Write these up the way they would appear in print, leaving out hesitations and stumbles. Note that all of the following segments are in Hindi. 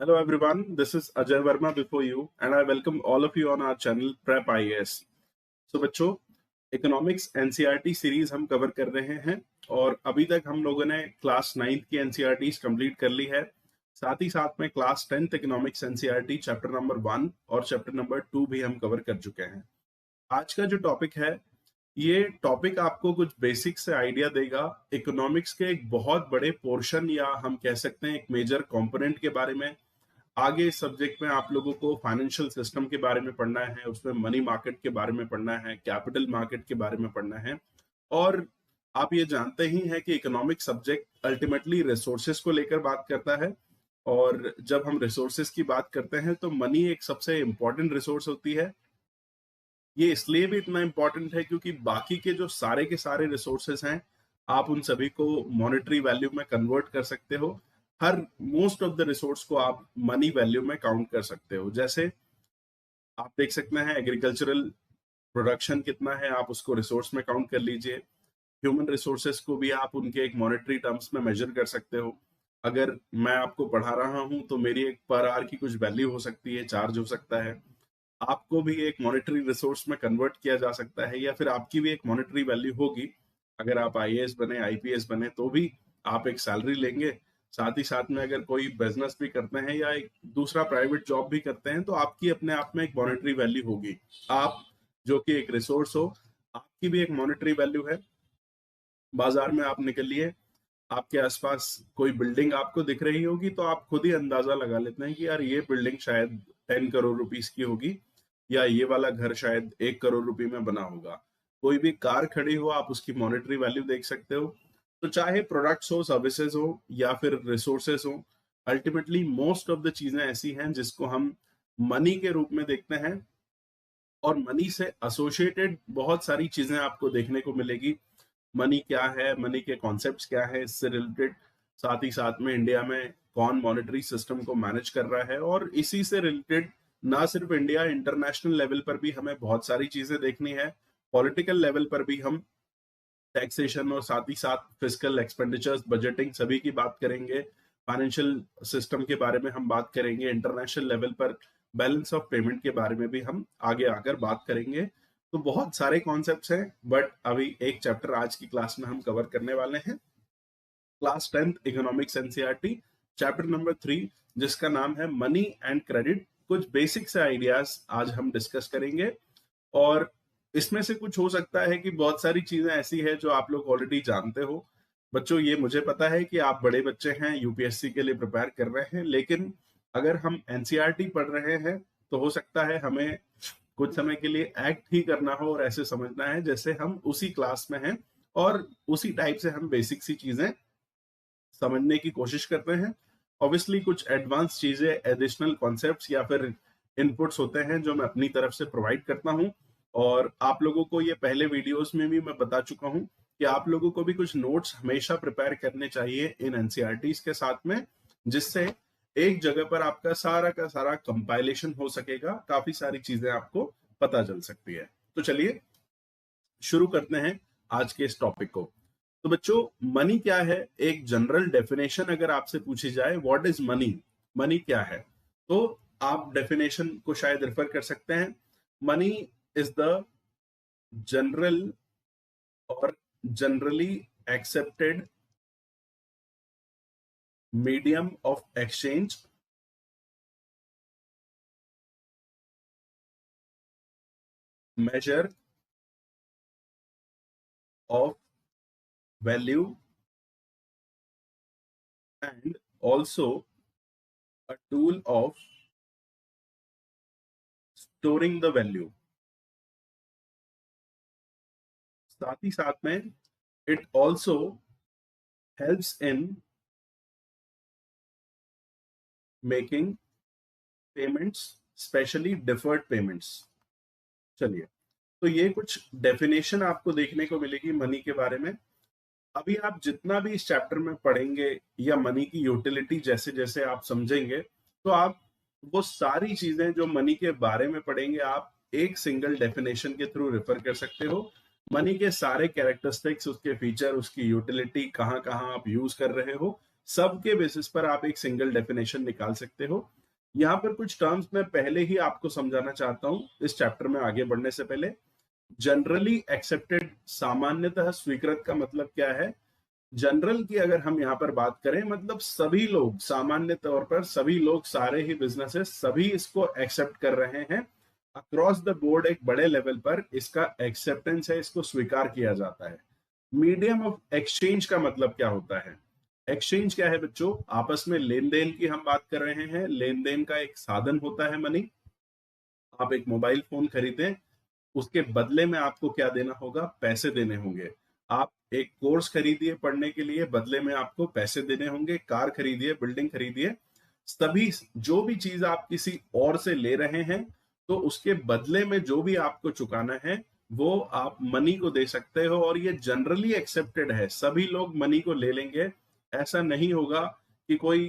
Hello everyone, this is Ajay Verma before you and I welcome all of you on our channel Prep IAS. So बच्चों, इकोनॉमिक्स एनसीईआरटी सीरीज हम कवर कर रहे हैं और अभी तक हम लोगों ने क्लास 9th की एनसीईआरटीज कंप्लीट कर ली है। साथ ही साथ में class 10th economics NCERT chapter number 1 और चैप्टर नंबर 2 भी हम कवर कर चुके हैं। आज का जो टॉपिक है, ये टॉपिक आपको कुछ बेसिक से आइडिया देगा इकोनॉमिक्स के एक बहुत बड़े पोर्शन या हम कह सकते हैं एक मेजर कंपोनेंट के बारे में। आगे इस सब्जेक्ट में आप लोगों को फाइनेंशियल सिस्टम के बारे में पढ़ना है, उसमें मनी मार्केट के बारे में पढ़ना है, कैपिटल मार्केट के बारे में पढ़ना है। और आप ये जानते ही हैं कि इकोनॉमिक सब्जेक्ट अल्टीमेटली रिसोर्सेज को लेकर बात करता है। और जब हम रिसोर्सेज की बात करते हैं तो मनी एक सबसे इंपॉर्टेंट रिसोर्स होती है। ये इसलिए भी इतना इंपॉर्टेंट है क्योंकि बाकी के जो सारे के सारे रिसोर्सेज हैं, आप उन सभी को मॉनेटरी वैल्यू में कन्वर्ट कर सकते हो। हर मोस्ट ऑफ द रिसोर्स को आप मनी वैल्यू में काउंट कर सकते हो। जैसे आप देख सकते हैं एग्रीकल्चरल प्रोडक्शन कितना है, आप उसको रिसोर्स में काउंट कर लीजिए। ह्यूमन रिसोर्सेज को भी आप उनके एक मॉनेटरी टर्म्स में मेजर कर सकते हो। अगर मैं आपको पढ़ा रहा हूं तो मेरी एक पर आवर की कुछ वैल्यू हो सकती है, चार्ज हो सकता है। आपको भी एक मॉनेटरी रिसोर्स में कन्वर्ट किया जा सकता है या फिर आपकी भी एक मॉनेटरी वैल्यू होगी। अगर आप आईएएस बने, आईपीएस बने तो भी आप एक सैलरी लेंगे। साथ ही साथ में अगर कोई बिजनेस भी करते हैं या एक दूसरा प्राइवेट जॉब भी करते हैं तो आपकी अपने आप में एक मॉनेटरी वैल्यू होगी। आप जो कि एक रिसोर्स हो, आपकी भी एक मॉनेटरी वैल्यू है। बाजार में आप निकलिए, आपके आसपास कोई बिल्डिंग आपको दिख रही होगी तो आप खुद ही अंदाजा लगा लेते हैं कि यार ये बिल्डिंग शायद 10 करोड़ रुपीस की होगी या ये वाला घर शायद 1 करोड़ रुपए में बना होगा। कोई भी कार खड़ी हो, आप उसकी मॉनेटरी वैल्यू देख सकते हो। तो चाहे प्रोडक्ट्स हो, सर्विसेज हो या फिर रिसोर्सेज हो, अल्टीमेटली मोस्ट ऑफ द चीजें ऐसी हैं जिसको हम मनी के रूप में देखते हैं। और मनी से एसोसिएटेड बहुत सारी चीजें आपको देखने को मिलेगी। मनी क्या है, मनी के कॉन्सेप्ट्स क्या है, इससे रिलेटेड। साथ ही साथ में इंडिया में कौन मॉनेटरी सिस्टम को मैनेज कर रहा है, और इसी से रिलेटेड ना सिर्फ इंडिया, इंटरनेशनल लेवल पर भी हमें बहुत सारी चीजें देखनी है। पॉलिटिकल लेवल पर भी हम टैक्सेशन और साथ ही साथ फिजिकल एक्सपेंडिचर्स, बजटिंग सभी की बात करेंगे। फाइनेंशियल सिस्टम के बारे में हम बात करेंगे। इंटरनेशनल लेवल पर बैलेंस ऑफ पेमेंट के बारे में भी हम आगे आकर बात करेंगे। तो बहुत सारे कॉन्सेप्ट्स हैं, बट अभी एक चैप्टर आज की क्लास में हम कवर करने वाले हैं। Class 10th economics NCERT chapter number 3, जिसका नाम है मनी एंड क्रेडिट। कुछ बेसिक से आइडियाज आज हम डिस्कस करेंगे और इसमें से कुछ हो सकता है कि बहुत सारी चीजें ऐसी है जो आप लोग ऑलरेडी जानते हो। बच्चों, ये मुझे पता है कि आप बड़े बच्चे हैं, यूपीएससी के लिए प्रिपेयर कर रहे हैं, लेकिन अगर हम एनसीईआरटी पढ़ रहे हैं तो हो सकता है हमें कुछ समय के लिए एक्ट ही करना हो और ऐसे समझना है जैसे हम उसी क्लास में हैं और उसी टाइप से हम बेसिक सी चीजें समझने की कोशिश करते हैं। ऑब्वियसली कुछ एडवांस चीजें, एडिशनल कॉन्सेप्ट्स या फिर इनपुट्स होते हैं जो मैं अपनी तरफ से प्रोवाइड करता हूं। और आप लोगों को ये पहले वीडियोस में भी मैं बता चुका हूं कि आप लोगों को भी कुछ नोट्स हमेशा प्रिपेयर करने चाहिए इन एनसीईआरटीज के साथ में, जिससे एक जगह पर आपका सारा का सारा कंपाइलेशन हो सकेगा, काफी सारी चीजें आपको पता चल सकती है। तो चलिए शुरू करते हैं आज के इस टॉपिक को। तो बच्चों, मनी क्या है? एक जनरल डेफिनेशन अगर आपसे पूछी जाए, व्हाट इज मनी, मनी क्या है, तो आप डेफिनेशन को शायद रेफर कर सकते हैं। मनी इज द जनरल और generally accepted medium of exchange measure of value and also a tool of storing the value। साथ ही साथ में it also helps in making payments, especially deferred payments। चलिए, तो ये कुछ डेफिनेशन आपको देखने को मिलेगी मनी के बारे में। अभी आप जितना भी इस चैप्टर में पढ़ेंगे या मनी की यूटिलिटी जैसे जैसे आप समझेंगे, तो आप वो सारी चीजें जो मनी के बारे में पढ़ेंगे, आप एक सिंगल डेफिनेशन के थ्रू रेफर कर सकते हो। मनी के सारे कैरेक्टरिस्टिक्स, उसके फीचर, उसकी यूटिलिटी, कहाँ कहाँ आप यूज कर रहे हो, सबके बेसिस पर आप एक सिंगल डेफिनेशन निकाल सकते हो। यहाँ पर कुछ टर्म्स मैं पहले ही आपको समझाना चाहता हूँ इस चैप्टर में आगे बढ़ने से पहले। जनरली एक्सेप्टेड, सामान्यतः स्वीकृत का मतलब क्या है? जनरल की अगर हम यहाँ पर बात करें, मतलब सभी लोग, सामान्य तौर पर सभी लोग, सारे ही बिजनेसेस सभी इसको एक्सेप्ट कर रहे हैं। अक्रॉस द बोर्ड एक बड़े लेवल पर इसका एक्सेप्टेंस है, इसको स्वीकार किया जाता है। मीडियम ऑफ एक्सचेंज का मतलब क्या होता है? एक्सचेंज क्या है बच्चों? आपस में लेन देन की हम बात कर रहे हैं। लेन देन का एक साधन होता है मनी। आप एक मोबाइल फोन खरीदें, उसके बदले में आपको क्या देना होगा? पैसे देने होंगे। आप एक कोर्स खरीदिए पढ़ने के लिए, बदले में आपको पैसे देने होंगे। कार खरीदिए, बिल्डिंग खरीदिए, सभी जो भी चीज आप किसी और से ले रहे हैं, तो उसके बदले में जो भी आपको चुकाना है वो आप मनी को दे सकते हो, और ये जनरली एक्सेप्टेड है। सभी लोग मनी को ले लेंगे। ऐसा नहीं होगा कि कोई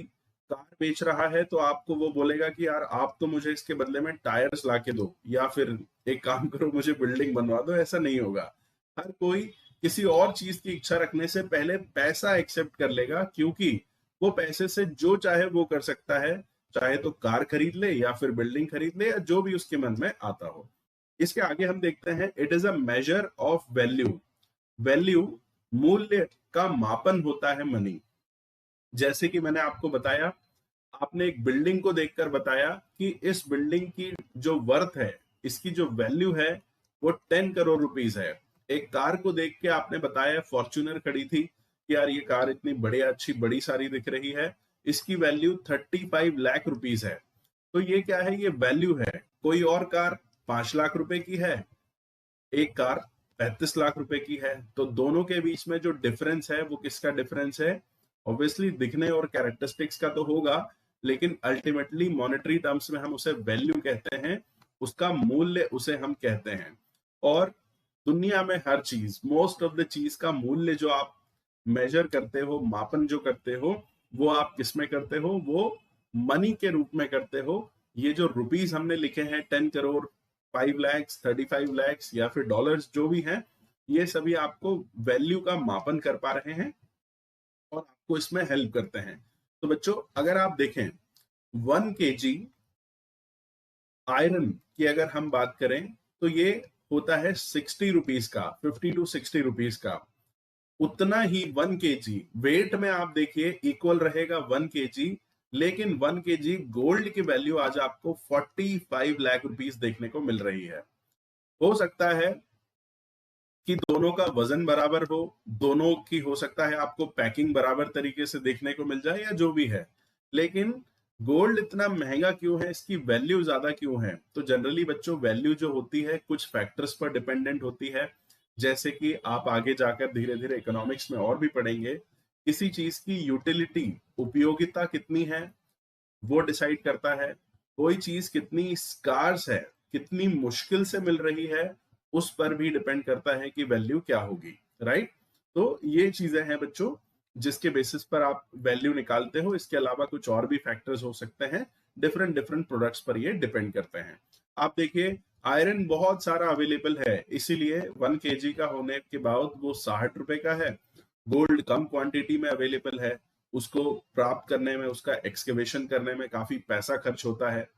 कार बेच रहा है तो आपको वो बोलेगा कि यार आप तो मुझे इसके बदले में टायर्स ला के दो, या फिर एक काम करो मुझे बिल्डिंग बनवा दो। ऐसा नहीं होगा। हर कोई किसी और चीज की इच्छा रखने से पहले पैसा एक्सेप्ट कर लेगा, क्योंकि वो पैसे से जो चाहे वो कर सकता है। चाहे तो कार खरीद ले या फिर बिल्डिंग खरीद ले, या जो भी उसके मन में आता हो। इसके आगे हम देखते हैं, it is a measure of value. Value, मूल्य का मापन होता है मनी। जैसे कि मैंने आपको बताया, आपने एक बिल्डिंग को देखकर बताया कि इस बिल्डिंग की जो वर्थ है, इसकी जो वैल्यू है वो 10 करोड़ रुपीस है। एक कार को देख के आपने बताया, फॉर्च्यूनर खड़ी थी, कि यार ये कार इतनी बढ़िया, अच्छी, बड़ी सारी दिख रही है, इसकी वैल्यू 35 लाख रुपीस है। तो ये क्या है? ये वैल्यू है। कोई और कार 5 लाख रुपए की है, एक कार 35 लाख रुपए की है। तो दोनों के बीच में जो डिफरेंस है वो किसका डिफरेंस है? ऑब्वियसली दिखने और कैरेक्टरिस्टिक्स का तो होगा, लेकिन अल्टीमेटली मॉनेटरी टर्म्स में हम उसे वैल्यू कहते हैं, उसका मूल्य उसे हम कहते हैं। और दुनिया में हर चीज, मोस्ट ऑफ द चीज का मूल्य जो आप मेजर करते हो, मापन जो करते हो, वो आप किस में करते हो? वो मनी के रूप में करते हो। ये जो रुपीस हमने लिखे हैं, 10 करोड़, 5 लैक्स, 35 लैक्स, या फिर डॉलर्स जो भी हैं, ये सभी आपको वैल्यू का मापन कर पा रहे हैं और आपको इसमें हेल्प करते हैं। तो बच्चों, अगर आप देखें 1 kg आयरन की अगर हम बात करें, तो ये होता है 60 रुपीज का, 50 to 60 रुपीज का। उतना ही 1 kg वेट में आप देखिए इक्वल रहेगा 1 kg, लेकिन 1 kg गोल्ड की वैल्यू आज आपको 45 लाख रुपीस देखने को मिल रही है। हो सकता है कि दोनों का वजन बराबर हो, दोनों की हो सकता है आपको पैकिंग बराबर तरीके से देखने को मिल जाए, या जो भी है, लेकिन गोल्ड इतना महंगा क्यों है? इसकी वैल्यू ज्यादा क्यों है? तो जनरली बच्चों, वैल्यू जो होती है कुछ फैक्टर्स पर डिपेंडेंट होती है। जैसे कि आप आगे जाकर धीरे धीरे इकोनॉमिक्स में और भी पढ़ेंगे, किसी चीज की यूटिलिटी, उपयोगिता कितनी है वो डिसाइड करता है। कोई चीज कितनी स्कार्स है, कितनी मुश्किल से मिल रही है, उस पर भी डिपेंड करता है कि वैल्यू क्या होगी। राइट? तो ये चीजें हैं बच्चों जिसके बेसिस पर आप वैल्यू निकालते हो। इसके अलावा कुछ और भी फैक्टर्स हो सकते हैं, डिफरेंट डिफरेंट प्रोडक्ट्स पर ये डिपेंड करते हैं। आप देखिए, आयरन बहुत सारा अवेलेबल है, इसीलिए 1 kg का होने के बाद वो 60 रुपए का है। गोल्ड कम क्वांटिटी में अवेलेबल है, उसको प्राप्त करने में, उसका एक्सकेवेशन करने में काफी पैसा खर्च होता है,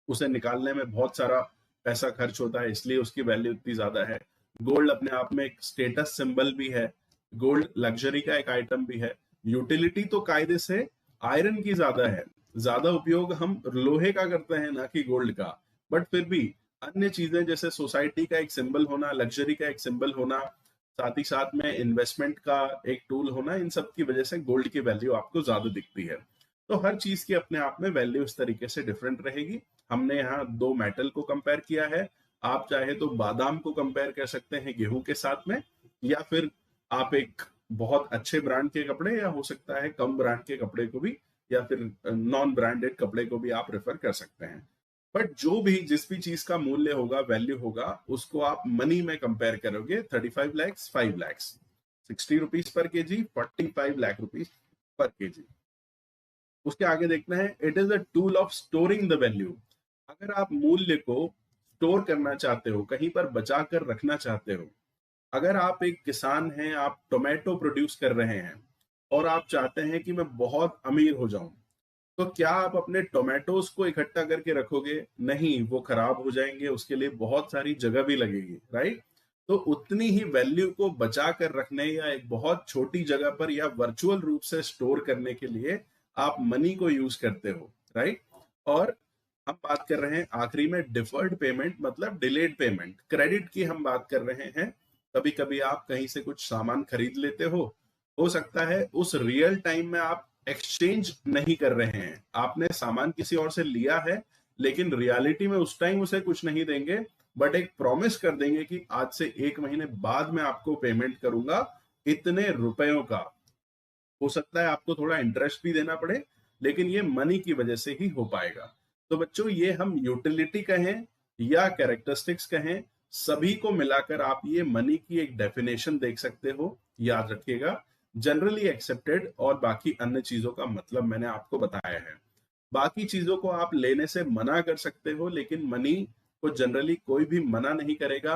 उसे निकालने में बहुत सारा पैसा खर्च होता है, इसलिए उसकी वैल्यू इतनी ज्यादा है। गोल्ड अपने आप में एक स्टेटस सिंबल भी है, गोल्ड लग्जरी का एक आइटम भी है। यूटिलिटी तो कायदे से आयरन की ज्यादा है, ज्यादा उपयोग हम लोहे का करते हैं ना कि गोल्ड का। बट फिर भी अन्य चीजें जैसे सोसाइटी का एक सिंबल होना, लग्जरी का एक सिंबल होना, साथ ही साथ में इन्वेस्टमेंट का एक टूल होना, इन सब की वजह से गोल्ड की वैल्यू आपको ज्यादा दिखती है। तो हर चीज की अपने आप में वैल्यू इस तरीके से डिफरेंट रहेगी। हमने यहाँ दो मेटल को कंपेयर किया है। आप चाहे तो बादाम को कंपेयर कर सकते हैं गेहूं के साथ में, या फिर आप एक बहुत अच्छे ब्रांड के कपड़े, या हो सकता है कम ब्रांड के कपड़े को भी, या फिर नॉन ब्रांडेड कपड़े को भी आप रेफर कर सकते हैं। बट जो भी, जिस भी चीज का मूल्य होगा, वैल्यू होगा, उसको आप मनी में कंपेयर करोगे। 35 lakhs, 5 lakhs, 60 rupees per KG, 45 lakh rupees per KG. उसके आगे देखना है, it is a tool of storing the value. अगर आप मूल्य को स्टोर करना चाहते हो, कहीं पर बचा कर रखना चाहते हो, अगर आप एक किसान हैं, आप टोमेटो प्रोड्यूस कर रहे हैं और आप चाहते हैं कि मैं बहुत अमीर हो जाऊं, तो क्या आप अपने टोमेटोज को इकट्ठा करके रखोगे? नहीं, वो खराब हो जाएंगे, उसके लिए बहुत सारी जगह भी लगेगी, राइट? तो उतनी ही वैल्यू को बचा कर रखने या एक बहुत छोटी जगह पर या वर्चुअल रूप से स्टोर करने के लिए आप मनी को यूज करते हो, राइट? और हम बात कर रहे हैं आखिरी में डिफर्ड पेमेंट, मतलब डिलेड पेमेंट, क्रेडिट की हम बात कर रहे हैं। कभी कभी आप कहीं से कुछ सामान खरीद लेते हो सकता है उस रियल टाइम में आप एक्सचेंज नहीं कर रहे हैं, आपने सामान किसी और से लिया है, लेकिन रियलिटी में उस टाइम उसे कुछ नहीं देंगे, बट एक प्रॉमिस कर देंगे कि आज से 1 महीने बाद मैं आपको पेमेंट करूंगा इतने रुपयों का। हो सकता है आपको थोड़ा इंटरेस्ट भी देना पड़े, लेकिन ये मनी की वजह से ही हो पाएगा। तो बच्चों, ये हम यूटिलिटी कहें या कैरेक्टरिस्टिक्स कहें, सभी को मिलाकर आप ये मनी की एक डेफिनेशन देख सकते हो। याद रखिएगा, जनरली एक्सेप्टेड और बाकी अन्य चीजों का मतलब मैंने आपको बताया है। बाकी चीजों को आप लेने से मना कर सकते हो, लेकिन मनी को जनरली कोई भी मना नहीं करेगा।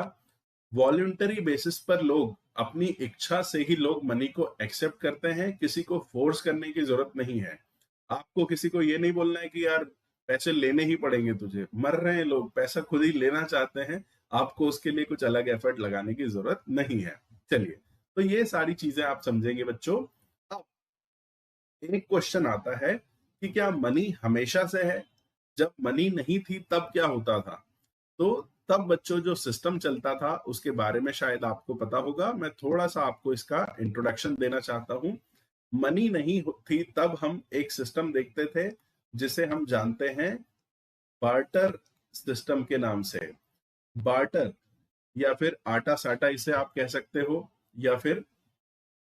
वॉलंटरी बेसिस पर लोग अपनी इच्छा से ही लोग मनी को एक्सेप्ट करते हैं, किसी को फोर्स करने की जरूरत नहीं है। आपको किसी को ये नहीं बोलना है कि यार पैसे लेने ही पड़ेंगे तुझे, मर रहे हैं लोग, पैसा खुद ही लेना चाहते हैं, आपको उसके लिए कुछ अलग एफर्ट लगाने की जरूरत नहीं है। चलिए, तो ये सारी चीजें आप समझेंगे बच्चों। अब एक क्वेश्चन आता है कि क्या मनी हमेशा से है? जब मनी नहीं थी तब क्या होता था? तो तब बच्चों जो सिस्टम चलता था उसके बारे में शायद आपको पता होगा, मैं थोड़ा सा आपको इसका इंट्रोडक्शन देना चाहता हूँ। मनी नहीं थी तब हम एक सिस्टम देखते थे जिसे हम जानते हैं बार्टर सिस्टम के नाम से। बार्टर या फिर आटा साटा इसे आप कह सकते हो, या फिर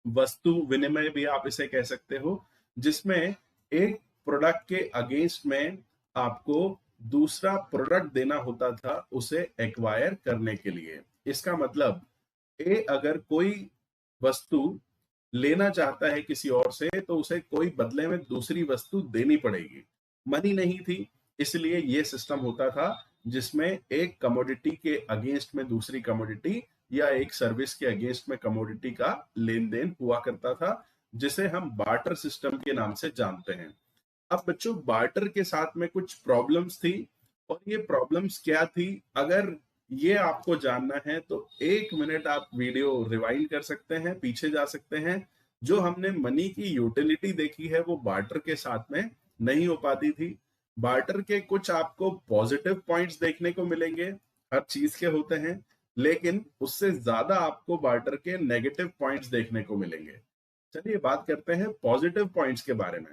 वस्तु विनिमय भी आप इसे कह सकते हो, जिसमें एक प्रोडक्ट के अगेंस्ट में आपको दूसरा प्रोडक्ट देना होता था उसे एक्वायर करने के लिए। इसका मतलब ए अगर कोई वस्तु लेना चाहता है किसी और से, तो उसे कोई बदले में दूसरी वस्तु देनी पड़ेगी। मनी नहीं थी, इसलिए ये सिस्टम होता था जिसमें एक कमोडिटी के अगेंस्ट में दूसरी कमोडिटी या एक सर्विस के अगेंस्ट में कमोडिटी का लेन देन हुआ करता था, जिसे हम बार्टर सिस्टम के नाम से जानते हैं। अब बच्चों, बार्टर के साथ में कुछ प्रॉब्लम्स थी, और ये प्रॉब्लम्स क्या थी, अगर ये आपको जानना है तो 1 मिनट आप वीडियो रिवाइंड कर सकते हैं, पीछे जा सकते हैं। जो हमने मनी की यूटिलिटी देखी है वो बार्टर के साथ में नहीं हो पाती थी। बार्टर के कुछ आपको पॉजिटिव पॉइंट्स देखने को मिलेंगे, हर चीज के होते हैं, लेकिन उससे ज्यादा आपको बार्टर के नेगेटिव पॉइंट्स देखने को मिलेंगे। चलिए बात करते हैं पॉजिटिव पॉइंट्स के बारे में।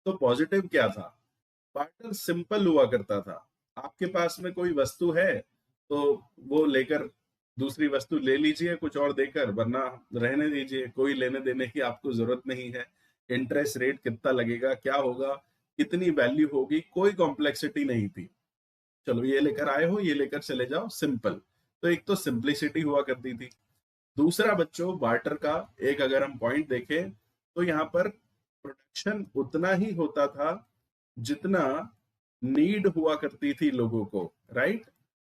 तो पॉजिटिव क्या था? बार्टर सिंपल हुआ करता था। आपके पास में कोई वस्तु है तो वो लेकर दूसरी वस्तु ले लीजिए कुछ और देकर, वरना रहने दीजिए, कोई लेने देने की आपको जरूरत नहीं है। इंटरेस्ट रेट कितना लगेगा, क्या होगा, कितनी वैल्यू होगी, कोई कॉम्प्लेक्सिटी नहीं थी। चलो ये लेकर आए हो, ये लेकर चले जाओ, सिंपल। तो एक तो सिंप्लिसिटी हुआ करती थी। दूसरा बच्चों, बार्टर का एक अगर हम पॉइंट देखें तो यहाँ पर प्रोडक्शन उतना ही होता था जितना नीड हुआ करती थी लोगों को, राइट?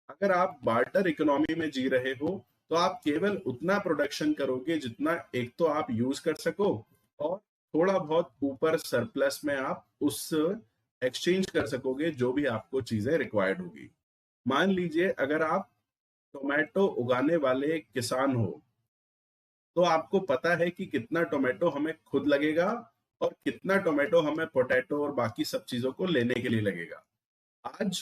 अगर आप बार्टर इकोनॉमी में जी रहे हो तो आप केवल उतना प्रोडक्शन करोगे जितना एक तो आप यूज कर सको, और थोड़ा बहुत ऊपर सरप्लस में आप उस एक्सचेंज कर सकोगे जो भी आपको चीजें रिक्वायर्ड होगी। मान लीजिए अगर आप टोमेटो उगाने वाले किसान हो, तो आपको पता है कि कितना टोमेटो हमें खुद लगेगा और कितना टोमेटो हमें पोटैटो और बाकी सब चीजों को लेने के लिए लगेगा। आज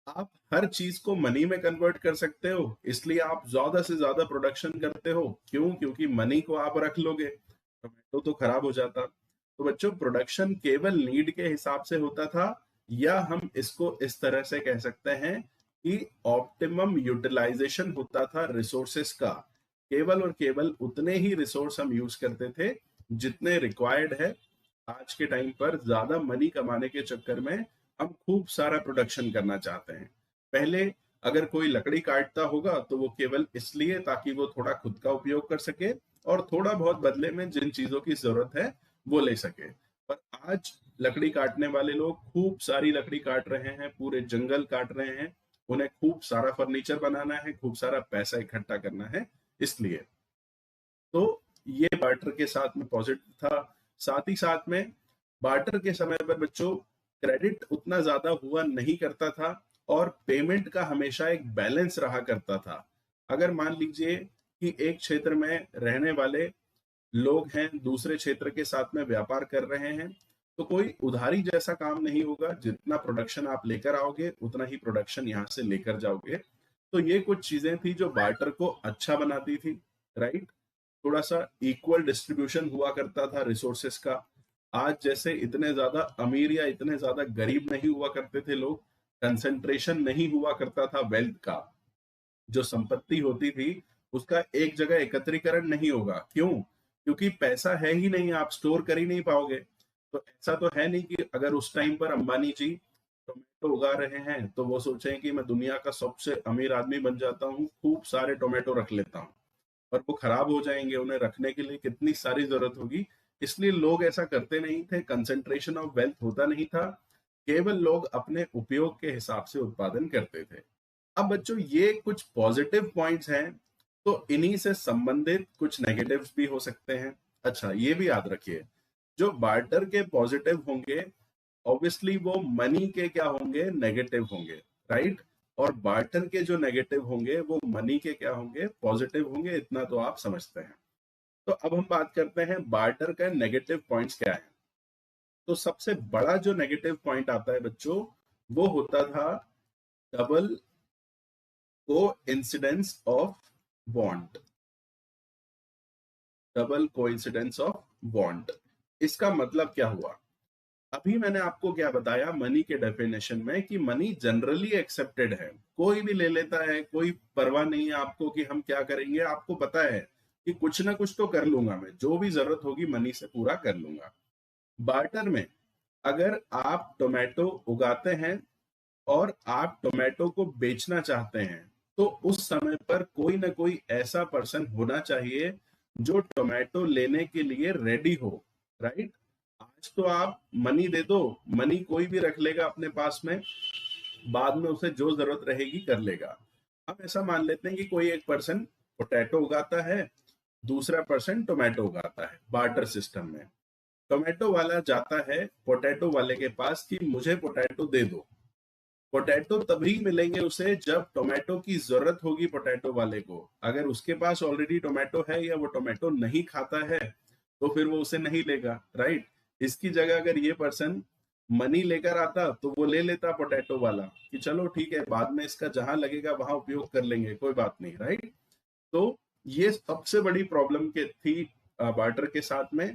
आप हर चीज को मनी में कन्वर्ट कर सकते हो, इसलिए आप ज्यादा से ज्यादा प्रोडक्शन करते हो। क्यों? क्योंकि मनी को आप रख लोगे, टोमेटो तो खराब हो जाता। तो बच्चों, प्रोडक्शन केवल नीड के हिसाब से होता था, या हम इसको इस तरह से कह सकते हैं कि ऑप्टिमम यूटिलाइजेशन होता था रिसोर्सेस का। केवल और केवल उतने ही रिसोर्स हम यूज करते थे जितने रिक्वायर्ड है। आज के टाइम पर ज्यादा मनी कमाने के चक्कर में हम खूब सारा प्रोडक्शन करना चाहते हैं। पहले अगर कोई लकड़ी काटता होगा तो वो केवल इसलिए ताकि वो थोड़ा खुद का उपयोग कर सके और थोड़ा बहुत बदले में जिन चीजों की जरूरत है वो ले सके। पर आज लकड़ी काटने वाले लोग खूब सारी लकड़ी काट रहे हैं, पूरे जंगल काट रहे हैं, उन्हें खूब सारा फर्नीचर बनाना है, खूब सारा पैसा इकट्ठा करना है, इसलिए। तो ये बार्टर के साथ में पॉजिटिव था। साथ ही साथ में बार्टर के समय पर बच्चों क्रेडिट उतना ज्यादा हुआ नहीं करता था और पेमेंट का हमेशा एक बैलेंस रहा करता था। अगर मान लीजिए कि एक क्षेत्र में रहने वाले लोग हैं, दूसरे क्षेत्र के साथ में व्यापार कर रहे हैं, तो कोई उधारी जैसा काम नहीं होगा। जितना प्रोडक्शन आप लेकर आओगे उतना ही प्रोडक्शन यहाँ से लेकर जाओगे। तो ये कुछ चीजें थी जो बार्टर को अच्छा बनाती थी, राइट। थोड़ा सा इक्वल डिस्ट्रीब्यूशन हुआ करता था रिसोर्सेस का। आज जैसे इतने ज्यादा अमीर या इतने ज्यादा गरीब नहीं हुआ करते थे लोग, कंसंट्रेशन नहीं हुआ करता था वेल्थ का। जो संपत्ति होती थी उसका एक जगह एकत्रीकरण नहीं होगा। क्यों? क्योंकि पैसा है ही नहीं, आप स्टोर कर ही नहीं पाओगे। तो ऐसा तो है नहीं कि अगर उस टाइम पर अंबानी जी टोमेटो उगा रहे हैं तो वो सोचें कि मैं दुनिया का सबसे अमीर आदमी बन जाता हूँ, खूब सारे टोमेटो रख लेता हूँ, और वो खराब हो जाएंगे। उन्हें रखने के लिए कितनी सारी जरूरत होगी। इसलिए लोग ऐसा करते नहीं थे, कंसेंट्रेशन ऑफ वेल्थ होता नहीं था। केवल लोग अपने उपयोग के हिसाब से उत्पादन करते थे। अब बच्चों ये कुछ पॉजिटिव पॉइंट्स हैं, तो इन्हीं से संबंधित कुछ नेगेटिव्स भी हो सकते हैं। अच्छा, ये भी याद रखिए, जो बार्टर के पॉजिटिव होंगे ऑब्वियसली वो मनी के क्या होंगे, नेगेटिव होंगे, राइट। और बार्टर के जो नेगेटिव होंगे वो मनी के क्या होंगे, पॉजिटिव होंगे। इतना तो आप समझते हैं। तो अब हम बात करते हैं बार्टर का नेगेटिव पॉइंट्स क्या है। तो सबसे बड़ा जो नेगेटिव पॉइंट आता है बच्चों, वो होता था डबल को incidence of bond. Double coincidence of bond, इसका मतलब क्या हुआ? अभी मैंने आपको क्या बताया मनी के डेफिनेशन में, कि मनी जनरली एक्सेप्टेड है, कोई भी ले लेता है, कोई परवाह नहीं है आपको कि हम क्या करेंगे। आपको पता है कि कुछ ना कुछ तो कर लूंगा मैं, जो भी जरूरत होगी मनी से पूरा कर लूंगा। बार्टर में अगर आप टोमेटो उगाते हैं और आप टोमेटो को बेचना चाहते हैं, तो उस समय पर कोई ना कोई ऐसा पर्सन होना चाहिए जो टोमेटो लेने के लिए रेडी हो, राइट। आज तो आप मनी दे दो, मनी कोई भी रख लेगा अपने पास में, बाद में उसे जो जरूरत रहेगी कर लेगा। अब ऐसा मान लेते हैं कि कोई एक पर्सन पोटैटो उगाता है, दूसरा पर्सन टोमेटो उगाता है बार्टर सिस्टम में। टोमेटो वाला जाता है पोटैटो वाले के पास कि मुझे पोटैटो दे दो। पोटैटो तभी मिलेंगे उसे जब टोमेटो की जरूरत होगी पोटैटो वाले को। अगर उसके पास ऑलरेडी टोमेटो है या वो टोमेटो नहीं खाता है तो फिर वो उसे नहीं लेगा, राइट। इसकी जगह अगर ये पर्सन मनी लेकर आता तो वो ले लेता पोटैटो वाला कि चलो ठीक है, बाद में इसका जहां लगेगा वहां उपयोग कर लेंगे, कोई बात नहीं, राइट। तो ये सबसे बड़ी प्रॉब्लम के थी बार्टर के साथ में,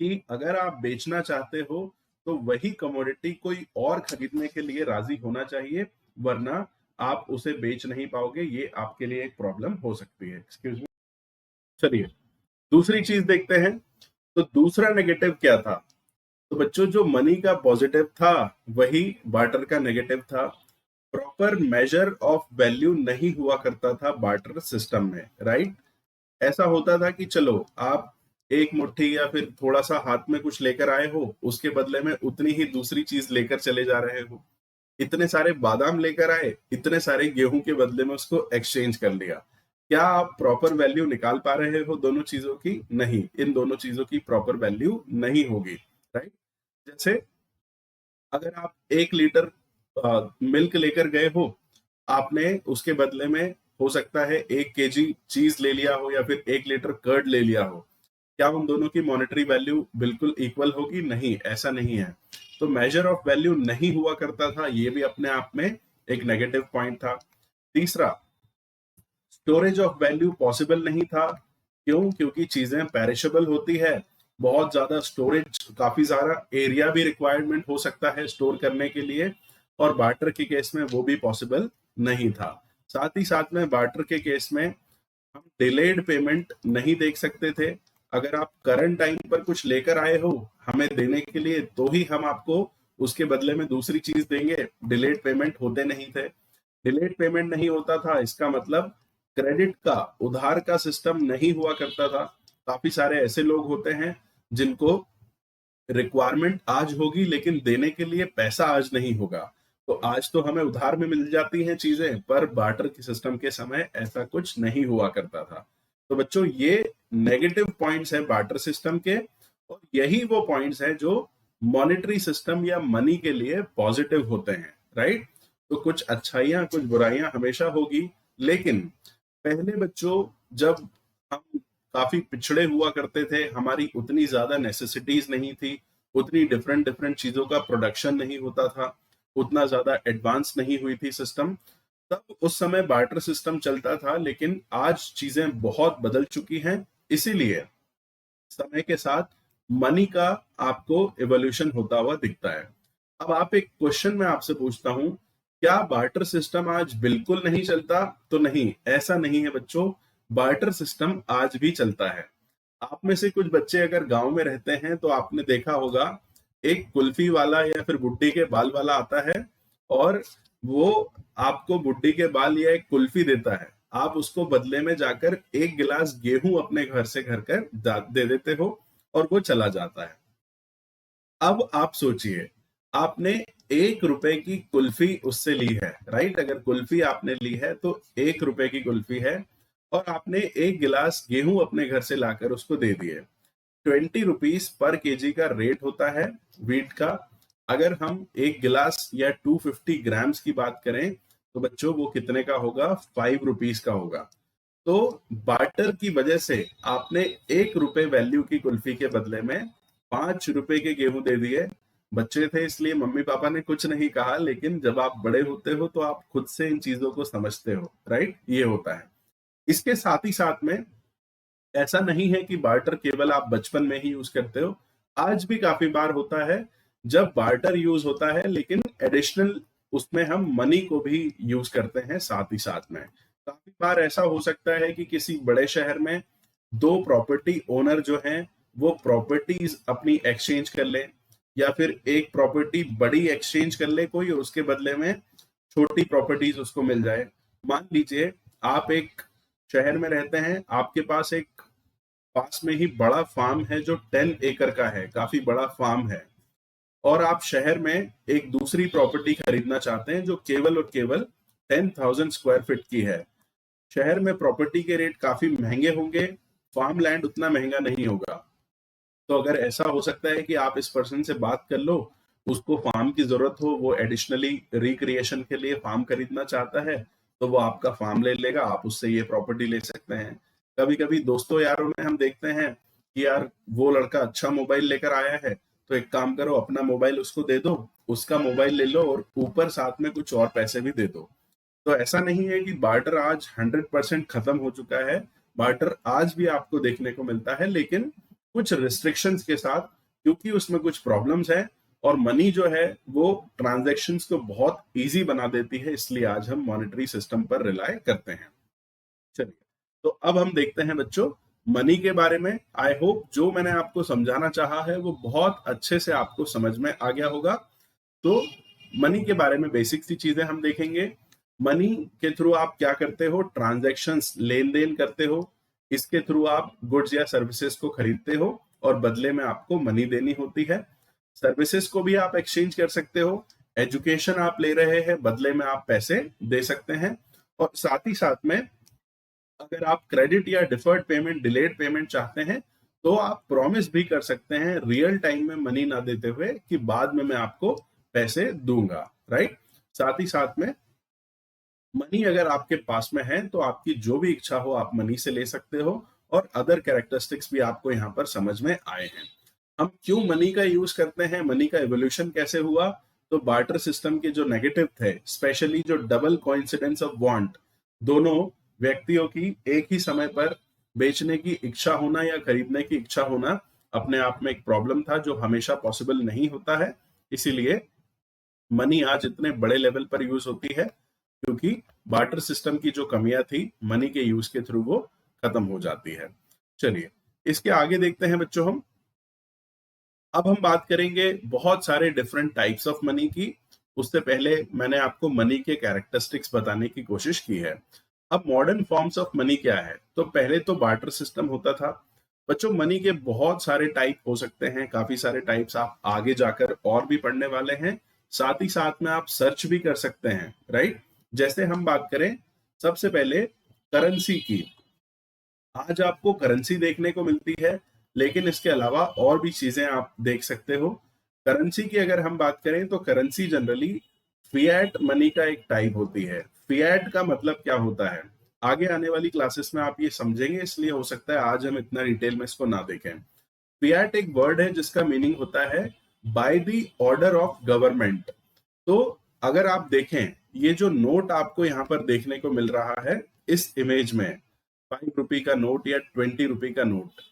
कि अगर आप बेचना चाहते हो तो वही कमोडिटी कोई और खरीदने के लिए राजी होना चाहिए, वरना आप उसे बेच नहीं पाओगे। ये आपके लिए एक प्रॉब्लम हो सकती है। Excuse me. चलिए दूसरी चीज देखते हैं। तो दूसरा नेगेटिव क्या था? तो बच्चों जो मनी का पॉजिटिव था वही बार्टर का नेगेटिव था। प्रॉपर मेजर ऑफ वैल्यू नहीं हुआ करता था बार्टर सिस्टम में, राइट। ऐसा होता था कि चलो आप एक मुट्ठी या फिर थोड़ा सा हाथ में कुछ लेकर आए हो, उसके बदले में उतनी ही दूसरी चीज लेकर चले जा रहे हो। इतने सारे बादाम लेकर आए, इतने सारे गेहूं के बदले में उसको एक्सचेंज कर लिया। क्या आप प्रॉपर वैल्यू निकाल पा रहे हो दोनों चीजों की? नहीं, इन दोनों चीजों की प्रॉपर वैल्यू नहीं होगी, राइट। जैसे अगर आप 1 लीटर मिल्क लेकर गए हो, आपने उसके बदले में हो सकता है 1 केजी चीज ले लिया हो या फिर 1 लीटर कर्ड ले लिया हो। क्या उन दोनों की मॉनेटरी वैल्यू बिल्कुल इक्वल होगी? नहीं, ऐसा नहीं है। तो मेजर ऑफ वैल्यू नहीं हुआ करता था, ये भी अपने आप में एक नेगेटिव पॉइंट था। तीसरा, स्टोरेज ऑफ वैल्यू पॉसिबल नहीं था। क्यों? क्योंकि चीजें पेरिशेबल होती है, बहुत ज्यादा स्टोरेज, काफी सारा एरिया भी रिक्वायरमेंट हो सकता है स्टोर करने के लिए, और बार्टर के केस में वो भी पॉसिबल नहीं था। साथ ही साथ में बार्टर के केस में हम डिलेड पेमेंट नहीं देख सकते थे। अगर आप करंट टाइम पर कुछ लेकर आए हो हमें देने के लिए, तो ही हम आपको उसके बदले में दूसरी चीज देंगे। डिलेड पेमेंट होते नहीं थे। डिलेड पेमेंट नहीं होता था, इसका मतलब क्रेडिट का, उधार का सिस्टम नहीं हुआ करता था। काफी सारे ऐसे लोग होते हैं जिनको रिक्वायरमेंट आज होगी लेकिन देने के लिए पैसा आज नहीं होगा। तो आज तो हमें उधार में मिल जाती हैं चीजें, पर बार्टर के सिस्टम के समय ऐसा कुछ नहीं हुआ करता था। तो बच्चों ये नेगेटिव पॉइंट्स है बार्टर सिस्टम के, और यही वो पॉइंट्स है जो मॉनेटरी सिस्टम या मनी के लिए पॉजिटिव होते हैं, राइट। तो कुछ अच्छाइयां कुछ बुराइयां हमेशा होगी, लेकिन पहले बच्चों जब हम काफी पिछड़े हुआ करते थे, हमारी उतनी ज्यादा नेसेसिटीज नहीं थी, उतनी डिफरेंट डिफरेंट चीजों का प्रोडक्शन नहीं होता था, उतना ज्यादा एडवांस नहीं हुई थी सिस्टम, तब उस समय बार्टर सिस्टम चलता था। लेकिन आज चीजें बहुत बदल चुकी हैं, इसीलिए समय के साथ मनी का आपको एवोल्यूशन होता हुआ दिखता है। अब आप एक क्वेश्चन मैं आपसे पूछता हूं, क्या बार्टर सिस्टम आज बिल्कुल नहीं चलता? तो नहीं, ऐसा नहीं है बच्चों, बार्टर सिस्टम आज भी चलता है। आप में से कुछ बच्चे अगर गांव में रहते हैं तो आपने देखा होगा, एक कुल्फी वाला या फिर बुड्ढी के बाल वाला आता है, और वो आपको बुड्ढी के बाल या एक कुल्फी देता है। आप उसको बदले में जाकर एक गिलास गेहूं अपने घर से घर कर दे देते हो, और वो चला जाता है। अब आप सोचिए, आपने 1 रुपए की कुल्फी उससे ली है, राइट। अगर कुल्फी आपने ली है तो 1 रुपए की कुल्फी है, और आपने एक गिलास गेहूं अपने घर से लाकर उसको दे दिए। 20 रुपीज पर केजी का रेट होता है वीट का। अगर हम एक गिलास या 250 ग्राम्स की बात करें तो बच्चों वो कितने का होगा? 5 रुपीज का होगा। तो बार्टर की वजह से आपने 1 रुपए वैल्यू की कुल्फी के बदले में 5 रुपए के गेहूं दे दिए। बच्चे थे इसलिए मम्मी पापा ने कुछ नहीं कहा, लेकिन जब आप बड़े होते हो तो आप खुद से इन चीजों को समझते हो, राइट। ये होता है। इसके साथ ही साथ में ऐसा नहीं है कि बार्टर केवल आप बचपन में ही यूज करते हो, आज भी काफी बार होता है जब बार्टर यूज होता है, लेकिन एडिशनल उसमें हम मनी को भी यूज करते हैं साथ ही साथ में। काफी बार ऐसा हो सकता है कि किसी बड़े शहर में दो प्रॉपर्टी ओनर जो हैं वो प्रॉपर्टीज अपनी एक्सचेंज कर ले, या फिर एक प्रॉपर्टी बड़ी एक्सचेंज कर ले कोई, और उसके बदले में छोटी प्रॉपर्टीज उसको मिल जाए। मान लीजिए आप एक शहर में रहते हैं, आपके पास एक पास में ही बड़ा फार्म है जो 10 एकड़ का है, काफी बड़ा फार्म है, और आप शहर में एक दूसरी प्रॉपर्टी खरीदना चाहते हैं जो केवल और केवल 10,000 स्क्वायर फीट की है। शहर में प्रॉपर्टी के रेट काफी महंगे होंगे, फार्म लैंड उतना महंगा नहीं होगा। तो अगर ऐसा हो सकता है कि आप इस पर्सन से बात कर लो, उसको फार्म की जरूरत हो, वो एडिशनली रिक्रिएशन के लिए फार्म खरीदना चाहता है, तो वो आपका फार्म ले लेगा, आप उससे ये प्रॉपर्टी ले सकते हैं। कभी कभी दोस्तों यारों में हम देखते हैं कि यार वो लड़का अच्छा मोबाइल लेकर आया है, तो एक काम करो, अपना मोबाइल उसको दे दो, उसका मोबाइल ले लो, और ऊपर साथ में कुछ और पैसे भी दे दो। तो ऐसा नहीं है कि बार्टर आज 100% खत्म हो चुका है। बार्टर आज भी आपको देखने को मिलता है, लेकिन कुछ रिस्ट्रिक्शंस के साथ, क्योंकि उसमें कुछ प्रॉब्लम्स हैं, और मनी जो है वो ट्रांजैक्शंस को बहुत इजी बना देती है, इसलिए आज हम मॉनेटरी सिस्टम पर रिलाय करते हैं। चलिए, तो अब हम देखते हैं बच्चों मनी के बारे में। आई होप जो मैंने आपको समझाना चाहा है वो बहुत अच्छे से आपको समझ में आ गया होगा। तो मनी के बारे में बेसिक सी चीजें हम देखेंगे। मनी के थ्रू आप क्या करते हो? ट्रांजैक्शंस, लेन देन करते हो। इसके थ्रू आप गुड्स या सर्विसेज को खरीदते हो, और बदले में आपको मनी देनी होती है। सर्विसेज को भी आप एक्सचेंज कर सकते हो। एजुकेशन आप ले रहे हैं, बदले में आप पैसे दे सकते हैं। और साथ ही साथ में अगर आप क्रेडिट या डिफर्ड पेमेंट, डिलेड पेमेंट चाहते हैं, तो आप प्रॉमिस भी कर सकते हैं रियल टाइम में मनी ना देते हुए कि बाद में मैं आपको पैसे दूंगा, राइट। साथ ही साथ में मनी अगर आपके पास में है तो आपकी जो भी इच्छा हो आप मनी से ले सकते हो, और अदर कैरेक्टरिस्टिक्स भी आपको यहाँ पर समझ में आए हैं। हम क्यों मनी का यूज करते हैं, मनी का एवोल्यूशन कैसे हुआ? तो बार्टर सिस्टम के जो नेगेटिव थे, स्पेशली जो डबल कोइंसिडेंस ऑफ वांट, दोनों व्यक्तियों की एक ही समय पर बेचने की इच्छा होना या खरीदने की इच्छा होना, अपने आप में एक प्रॉब्लम था जो हमेशा पॉसिबल नहीं होता है। इसीलिए मनी आज इतने बड़े लेवल पर यूज होती है, क्योंकि बार्टर सिस्टम की जो कमियां थी मनी के यूज के थ्रू वो खत्म हो जाती है। चलिए, इसके आगे देखते हैं बच्चों हम। अब हम बात करेंगे बहुत सारे डिफरेंट टाइप्स ऑफ मनी की। उससे पहले मैंने आपको मनी के कैरेक्टरिस्टिक्स बताने की कोशिश की है। अब मॉडर्न फॉर्म्स ऑफ मनी क्या है? तो पहले तो बार्टर सिस्टम होता था। बच्चों, मनी के बहुत सारे टाइप हो सकते हैं, काफी सारे टाइप्स आप आगे जाकर और भी पढ़ने वाले हैं। साथ ही साथ में आप सर्च भी कर सकते हैं, राइट। जैसे हम बात करें सबसे पहले करेंसी की, आज आपको करेंसी देखने को मिलती है, लेकिन इसके अलावा और भी चीजें आप देख सकते हो। करेंसी की अगर हम बात करें तो करेंसी जनरली फिएट मनी का एक टाइप होती है। फिएट का मतलब क्या होता है, आगे आने वाली क्लासेस में आप ये समझेंगे, इसलिए हो सकता है आज हम इतना डिटेल में इसको ना देखें। फिएट एक वर्ड है जिसका मीनिंग होता है by the order of government. तो अगर आप देखें, ये जो नोट आपको यहाँ पर देखने को मिल रहा है इस इमेज में, 5 रुपए का नोट या 20 रुपए का नोट,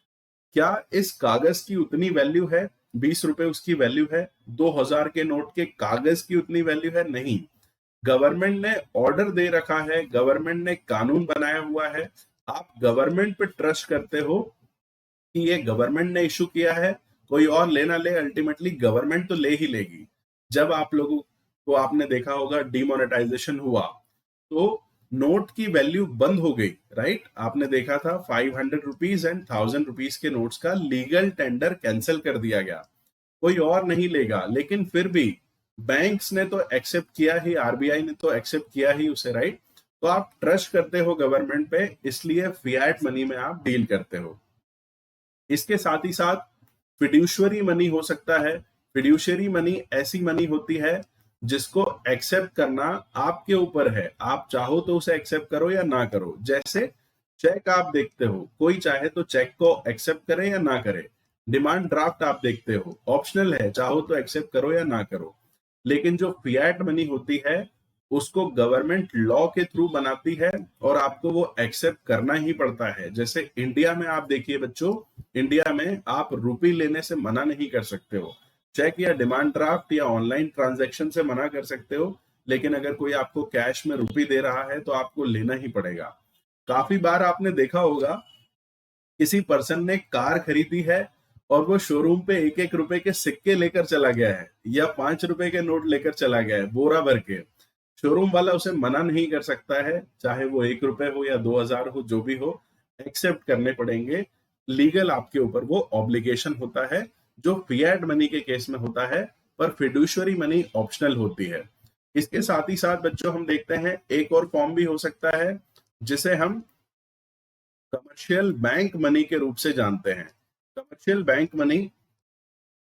क्या इस कागज की उतनी वैल्यू है? 20 रुपए उसकी वैल्यू है। 2000 के नोट के कागज की उतनी वैल्यू है? नहीं। गवर्नमेंट ने ऑर्डर दे रखा है, गवर्नमेंट ने कानून बनाया हुआ है, आप गवर्नमेंट पे ट्रस्ट करते हो कि ये गवर्नमेंट ने इशू किया है, कोई और लेना ले, अल्टीमेटली गवर्नमेंट तो ले ही लेगी। जब आप लोगों को, आपने देखा होगा डिमोनेटाइजेशन हुआ तो नोट की वैल्यू बंद हो गई, राइट? आपने देखा था 500 रुपीज एंड 1000 रुपीज के नोट्स का लीगल टेंडर कैंसिल कर दिया गया, कोई और नहीं लेगा। लेकिन फिर भी बैंक्स ने तो एक्सेप्ट किया ही, आरबीआई ने तो एक्सेप्ट किया ही उसे, राइट? तो आप ट्रस्ट करते हो गवर्नमेंट पे, इसलिए फिएट मनी में आप डील करते हो। इसके साथ ही साथ फिड्यूशियरी मनी हो सकता है। फिड्यूशियरी मनी ऐसी मनी होती है जिसको एक्सेप्ट करना आपके ऊपर है, आप चाहो तो उसे एक्सेप्ट करो या ना करो। जैसे चेक आप देखते हो, कोई चाहे तो चेक को एक्सेप्ट करे या ना करे। डिमांड ड्राफ्ट आप देखते हो, ऑप्शनल है, चाहो तो एक्सेप्ट करो या ना करो। लेकिन जो फिएट मनी होती है उसको गवर्नमेंट लॉ के थ्रू बनाती है और आपको वो एक्सेप्ट करना ही पड़ता है। जैसे इंडिया में आप देखिए बच्चों, इंडिया में आप रुपी लेने से मना नहीं कर सकते हो, चेक या डिमांड ड्राफ्ट या ऑनलाइन ट्रांजैक्शन से मना कर सकते हो, लेकिन अगर कोई आपको कैश में रुपी दे रहा है तो आपको लेना ही पड़ेगा। काफी बार आपने देखा होगा किसी पर्सन ने कार खरीदी है और वो शोरूम पे 1-1 रुपए के सिक्के लेकर चला गया है या 5 रुपए के नोट लेकर चला गया है बोरा भर के। शोरूम वाला उसे मना नहीं कर सकता है, चाहे वो 1 रुपए हो या 2000 हो, जो भी हो, एक्सेप्ट करने पड़ेंगे। लीगल आपके ऊपर वो ऑब्लिगेशन होता है जो फिएट मनी के केस में होता है, पर फिड्यूशियरी मनी ऑप्शनल होती है। इसके साथ ही साथ बच्चों हम देखते हैं एक और फॉर्म भी हो सकता है जिसे हम कमर्शियल बैंक मनी के रूप से जानते हैं। कमर्शियल बैंक मनी,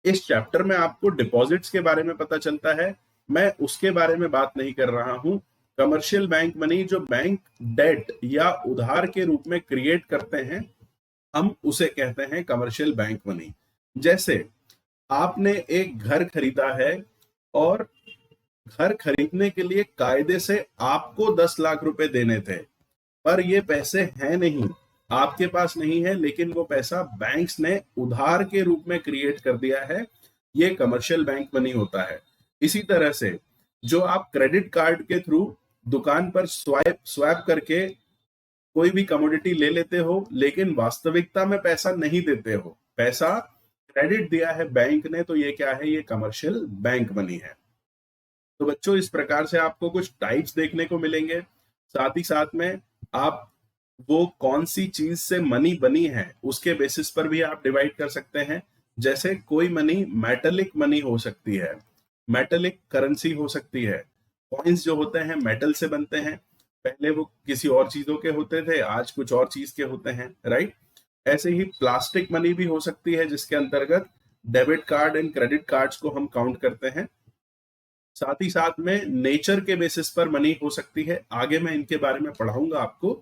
इस चैप्टर में आपको डिपॉजिट्स के बारे में पता चलता है, मैं उसके बारे में बात नहीं कर रहा हूं। कमर्शियल बैंक मनी जो बैंक डेट या उधार के रूप में क्रिएट करते हैं, हम उसे कहते हैं कमर्शियल बैंक मनी। जैसे आपने एक घर खरीदा है और घर खरीदने के लिए कायदे से आपको 10 लाख रुपए देने थे, पर ये पैसे हैं नहीं, आपके पास नहीं है, लेकिन वो पैसा बैंक्स ने उधार के रूप में क्रिएट कर दिया है, ये कमर्शियल बैंक मनी होता है। इसी तरह से जो आप क्रेडिट कार्ड के थ्रू दुकान पर स्वैप करके कोई भी कमोडिटी ले लेते हो, लेकिन वास्तविकता में पैसा नहीं देते हो, पैसा क्रेडिट दिया है बैंक ने, तो ये क्या है? ये कमर्शियल बैंक मनी है। तो बच्चों इस प्रकार से आपको कुछ टाइप्स देखने को मिलेंगे। साथ ही साथ में आप वो कौन सी चीज से मनी बनी है उसके बेसिस पर भी आप डिवाइड कर सकते हैं। जैसे कोई मनी मेटेलिक मनी हो सकती है, मेटेलिक करेंसी हो सकती है। कॉइन्स जो होते हैं मेटल से बनते हैं, पहले वो किसी और चीजों के होते थे, आज कुछ और चीज के होते हैं, राइट? ऐसे ही प्लास्टिक मनी भी हो सकती है जिसके अंतर्गत debit card and credit cards को हम काउंट करते हैं। साथ ही साथ में नेचर के बेसिस पर मनी हो सकती है, आगे मैं इनके बारे में पढ़ाऊंगा आपको।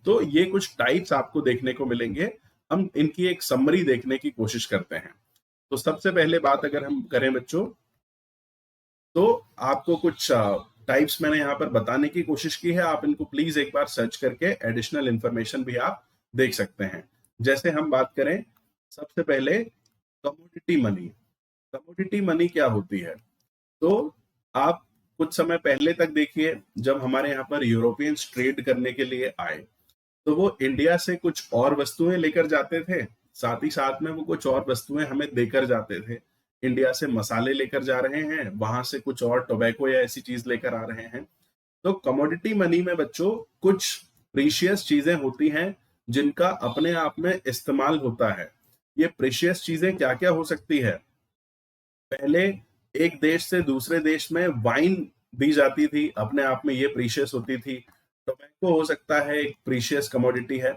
तो ये कुछ टाइप्स आपको देखने को मिलेंगे, हम इनकी एक समरी देखने की कोशिश करते हैं। तो सबसे पहले बात अगर हम करें बच्चों, तो आपको कुछ टाइप्स मैंने यहाँ पर बताने की कोशिश की है, आप इनको प्लीज एक बार सर्च करके एडिशनल इंफॉर्मेशन भी आप देख सकते हैं। जैसे हम बात करें सबसे पहले कमोडिटी मनी। कमोडिटी मनी क्या होती है? तो आप कुछ समय पहले तक देखिए, जब हमारे यहाँ पर यूरोपियंस ट्रेड करने के लिए आए तो वो इंडिया से कुछ और वस्तुएं लेकर जाते थे, साथ ही साथ में वो कुछ और वस्तुएं हमें देकर जाते थे। इंडिया से मसाले लेकर जा रहे हैं, वहां से कुछ और टोबैको या ऐसी चीज लेकर आ रहे हैं। तो कमोडिटी मनी में बच्चों कुछ प्रीशियस चीजें होती हैं जिनका अपने आप में इस्तेमाल होता है। ये प्रीशियस चीजें क्या क्या हो सकती है? पहले एक देश से दूसरे देश में वाइन दी जाती थी, अपने आप में ये प्रीशियस होती थी। टोबैको हो सकता है, एक प्रीशियस कमोडिटी है।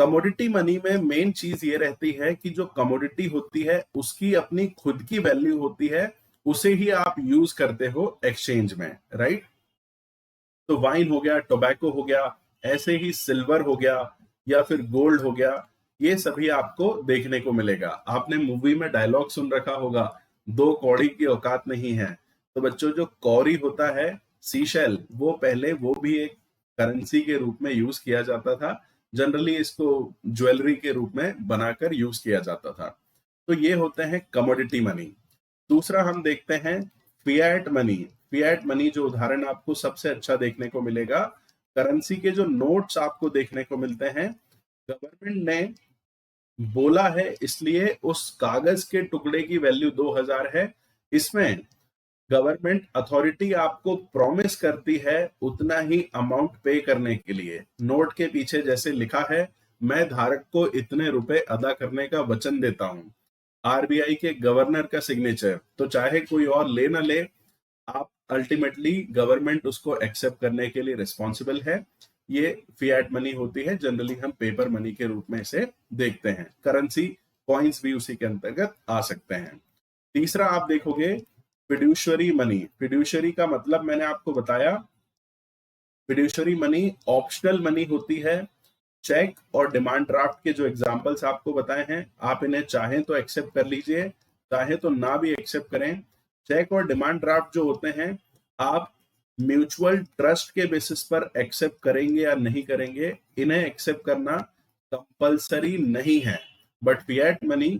कमोडिटी मनी में मेन चीज ये रहती है कि जो कमोडिटी होती है उसकी अपनी खुद की वैल्यू होती है, उसे ही आप यूज करते हो एक्सचेंज में, राइट। तो वाइन हो गया, टोबैको हो गया, ऐसे ही सिल्वर हो गया या फिर गोल्ड हो गया, ये सभी आपको देखने को मिलेगा। आपने मूवी में डायलॉग सुन रखा होगा, दो कौड़ी की औकात नहीं है। तो बच्चों, जो कौड़ी होता है, सीशेल, वो पहले वो भी एक करेंसी के रूप में यूज किया जाता था। जनरली इसको ज्वेलरी के रूप में बनाकर यूज किया जाता था। तो ये होते हैं कमोडिटी मनी। दूसरा हम देखते हैं फिएट मनी। फिएट मनी जो उदाहरण आपको सबसे अच्छा देखने को मिलेगा, करेंसी के जो नोट्स आपको देखने को मिलते हैं, गवर्नमेंट ने बोला है इसलिए उस कागज के टुकड़े की वैल्यू 2000 है। इसमें गवर्नमेंट अथॉरिटी आपको प्रॉमिस करती है उतना ही अमाउंट पे करने के लिए। नोट के पीछे जैसे लिखा है, मैं धारक को इतने रुपए अदा करने का वचन देता हूं। आरबीआई के गवर्नर का सिग्नेचर, तो चाहे कोई और ले ना ले, आप अल्टीमेटली गवर्नमेंट उसको एक्सेप्ट करने के लिए रिस्पॉन्सिबल है। ये फिएट मनी होती है। जनरली हम पेपर मनी के रूप में इसे देखते हैं। करेंसी कॉइन्स भी उसी के अंतर्गत आ सकते हैं। तीसरा आप देखोगे फिड्यूशरी मनी। फिड्यूशरी का मतलब मैंने आपको बताया, फिड्यूशरी मनी ऑप्शनल मनी होती है। चेक और डिमांड ड्राफ्ट के जो एग्जांपल्स आपको बताए हैं, आप इन्हें चाहें तो एक्सेप्ट कर लीजिए, चाहे तो ना भी एक्सेप्ट करें। चेक और डिमांड ड्राफ्ट जो होते हैं, आप म्यूचुअल ट्रस्ट के बेसिस पर एक्सेप्ट करेंगे या नहीं करेंगे, इन्हें एक्सेप्ट करना कंपलसरी नहीं है। बट फिएट मनी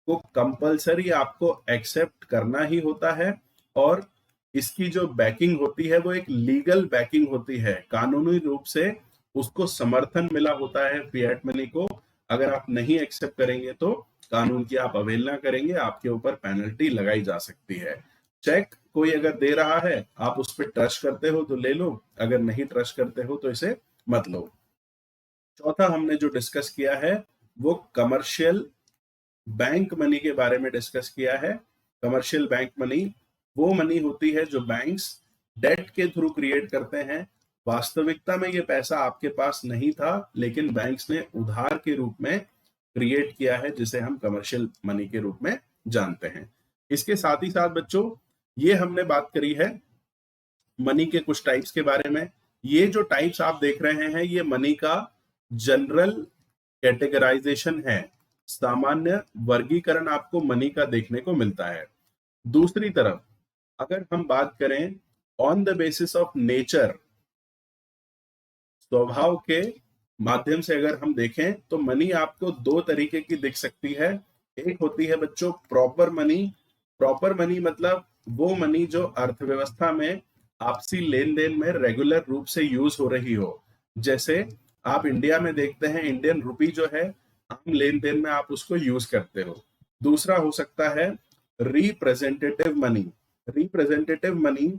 को कंपलसरी आपको एक्सेप्ट करना ही होता है, और इसकी जो बैकिंग होती है वो एक लीगल बैकिंग होती है। कानूनी रूप से उसको समर्थन मिला होता है फिएट मनी को। अगर आप नहीं एक्सेप्ट करेंगे तो कानून की आप अवहेलना करेंगे, आपके ऊपर पेनल्टी लगाई जा सकती है। चेक कोई अगर दे रहा है, आप उस पर ट्रस्ट करते हो तो ले लो, अगर नहीं ट्रस्ट करते हो तो इसे मत लो। चौथा हमने जो डिस्कस किया है वो कमर्शियल बैंक मनी के बारे में डिस्कस किया है। कमर्शियल बैंक मनी वो मनी होती है जो बैंक्स डेट के थ्रू क्रिएट करते हैं। वास्तविकता में ये पैसा आपके पास नहीं था, लेकिन बैंक्स ने उधार के रूप में क्रिएट किया है, जिसे हम कमर्शियल मनी के रूप में जानते हैं। इसके साथ ही साथ बच्चों, ये हमने बात करी है मनी के कुछ टाइप्स के बारे में। ये जो टाइप्स आप देख रहे हैं, ये मनी का जनरल कैटेगराइजेशन है। सामान्य वर्गीकरण आपको मनी का देखने को मिलता है। दूसरी तरफ अगर हम बात करें on the basis of nature, स्वभाव के माध्यम से अगर हम देखें, तो मनी आपको दो तरीके की दिख सकती है। एक होती है बच्चों प्रॉपर मनी। प्रॉपर मनी मतलब वो मनी जो अर्थव्यवस्था में आपसी लेन देन में रेगुलर रूप से यूज हो रही हो। जैसे आप इंडिया में देखते हैं, इंडियन रुपी जो है आम लेन देन में आप उसको यूज करते हो। दूसरा हो सकता है रिप्रेजेंटेटिव मनी। रिप्रेजेंटेटिव मनी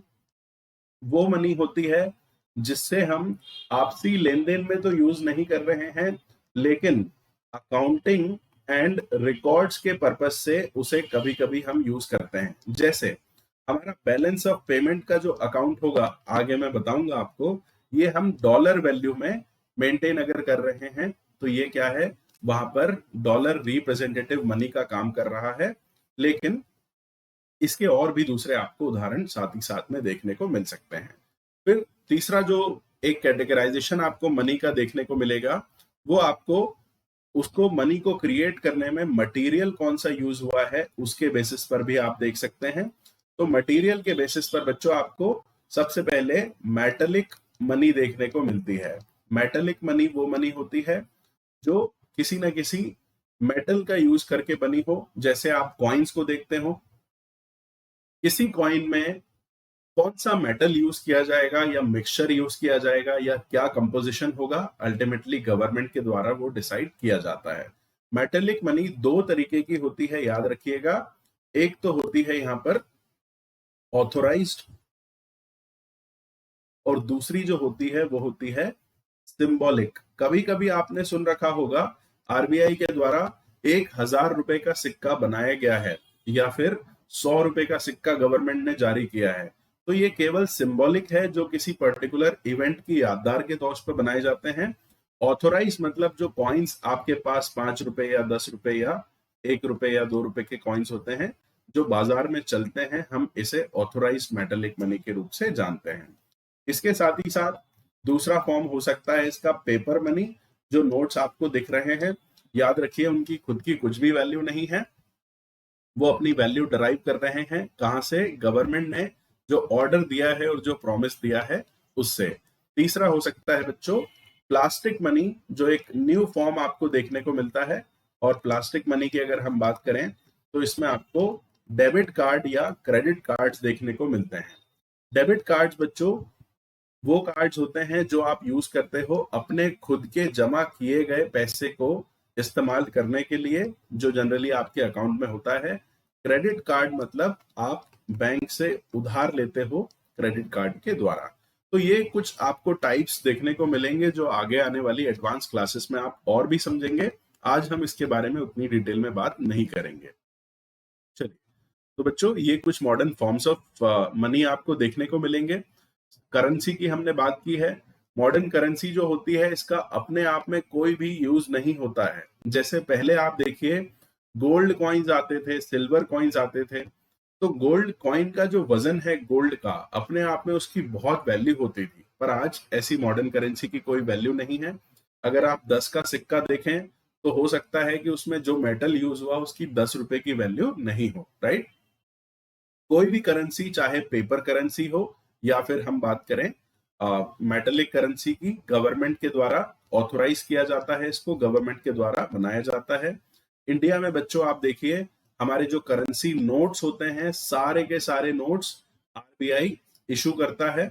वो मनी होती है जिससे हम आपसी लेन देन में तो यूज नहीं कर रहे हैं, लेकिन अकाउंटिंग एंड रिकॉर्ड्स के पर्पस से उसे कभी कभी हम यूज करते हैं। जैसे हमारा बैलेंस ऑफ पेमेंट का जो अकाउंट होगा, आगे मैं बताऊंगा आपको, ये हम डॉलर वैल्यू में मेंटेन अगर कर रहे हैं तो ये क्या है, वहां पर डॉलर रिप्रेजेंटेटिव मनी का काम कर रहा है। लेकिन इसके और भी दूसरे आपको उदाहरण साथ ही साथ में देखने को मिल सकते हैं। फिर तीसरा जो एक कैटेगराइजेशन आपको मनी का देखने को मिलेगा, वो आपको उसको मनी को क्रिएट करने में मटेरियल कौन सा यूज हुआ है उसके बेसिस पर भी आप देख सकते हैं। तो मटेरियल के बेसिस पर बच्चों आपको सबसे पहले मेटेलिक मनी देखने को मिलती है। मेटेलिक मनी वो मनी होती है जो किसी न किसी मेटल का यूज करके बनी हो। जैसे आप कॉइन्स को देखते हो, किसी कॉइन में कौन सा मेटल यूज किया जाएगा या मिक्सचर यूज किया जाएगा या क्या कंपोजिशन होगा, अल्टीमेटली गवर्नमेंट के द्वारा वो डिसाइड किया जाता है। मेटेलिक मनी दो तरीके की होती है, याद रखिएगा। एक तो होती है यहां पर ऑथोराइज्ड, और दूसरी जो होती है वो होती है सिंबॉलिक। कभी कभी आपने सुन रखा होगा आरबीआई के द्वारा 1000 रुपए का सिक्का बनाया गया है, या फिर 100 रुपए का सिक्का गवर्नमेंट ने जारी किया है। तो ये केवल सिंबॉलिक है, जो किसी पर्टिकुलर इवेंट की यादगार के तौर पर बनाए जाते हैं। ऑथोराइज मतलब जो कॉइन्स आपके पास 5 रुपए या 10 रुपए या 1 रुपए या 2 रुपए के कॉइन्स होते हैं जो बाजार में चलते हैं, हम इसे ऑथोराइज मेटेलिक मनी के रूप से जानते हैं। इसके साथ ही साथ दूसरा फॉर्म हो सकता है इसका पेपर मनी। जो नोट्स आपको दिख रहे हैं, याद रखिए उनकी खुद की कुछ भी वैल्यू नहीं है, वो अपनी वैल्यू डराइव कर रहे हैं कहां से? गवर्नमेंट ने जो ऑर्डर दिया है और जो प्रॉमिस दिया है उससे। तीसरा हो सकता है बच्चों प्लास्टिक मनी, जो एक न्यू फॉर्म आपको देखने को मिलता है। और प्लास्टिक मनी की अगर हम बात करें तो इसमें आपको डेबिट कार्ड या क्रेडिट कार्ड्स देखने को मिलते हैं। डेबिट कार्ड्स बच्चों वो कार्ड्स होते हैं जो आप यूज करते हो अपने खुद के जमा किए गए पैसे को इस्तेमाल करने के लिए, जो जनरली आपके अकाउंट में होता है। क्रेडिट कार्ड मतलब आप बैंक से उधार लेते हो क्रेडिट कार्ड के द्वारा। तो ये कुछ आपको टाइप्स देखने को मिलेंगे जो आगे आने वाली एडवांस क्लासेस में आप और भी समझेंगे। आज हम इसके बारे में उतनी डिटेल में बात नहीं करेंगे। चलिए, तो बच्चों ये कुछ मॉडर्न फॉर्म्स ऑफ मनी आपको देखने को मिलेंगे। करेंसी की हमने बात की है। मॉडर्न करेंसी जो होती है इसका अपने आप में कोई भी यूज नहीं होता है। जैसे पहले आप देखिए गोल्ड कॉइन्स आते थे, सिल्वर कॉइन्स आते थे। तो गोल्ड कॉइन का जो वजन है गोल्ड का, अपने आप में उसकी बहुत वैल्यू होती थी। पर आज ऐसी मॉडर्न करेंसी की कोई वैल्यू नहीं है। अगर आप 10 का सिक्का देखें तो हो सकता है कि उसमें जो मेटल यूज हुआ उसकी 10 रुपए की वैल्यू नहीं हो, राइट। कोई भी करेंसी चाहे पेपर करेंसी हो या फिर हम बात करें मेटेलिक करेंसी की, गवर्नमेंट के द्वारा ऑथोराइज किया जाता है, इसको गवर्नमेंट के द्वारा बनाया जाता है। इंडिया में बच्चों आप देखिए हमारे जो करेंसी नोट्स होते हैं सारे के सारे नोट्स आरबीआई इशू करता है।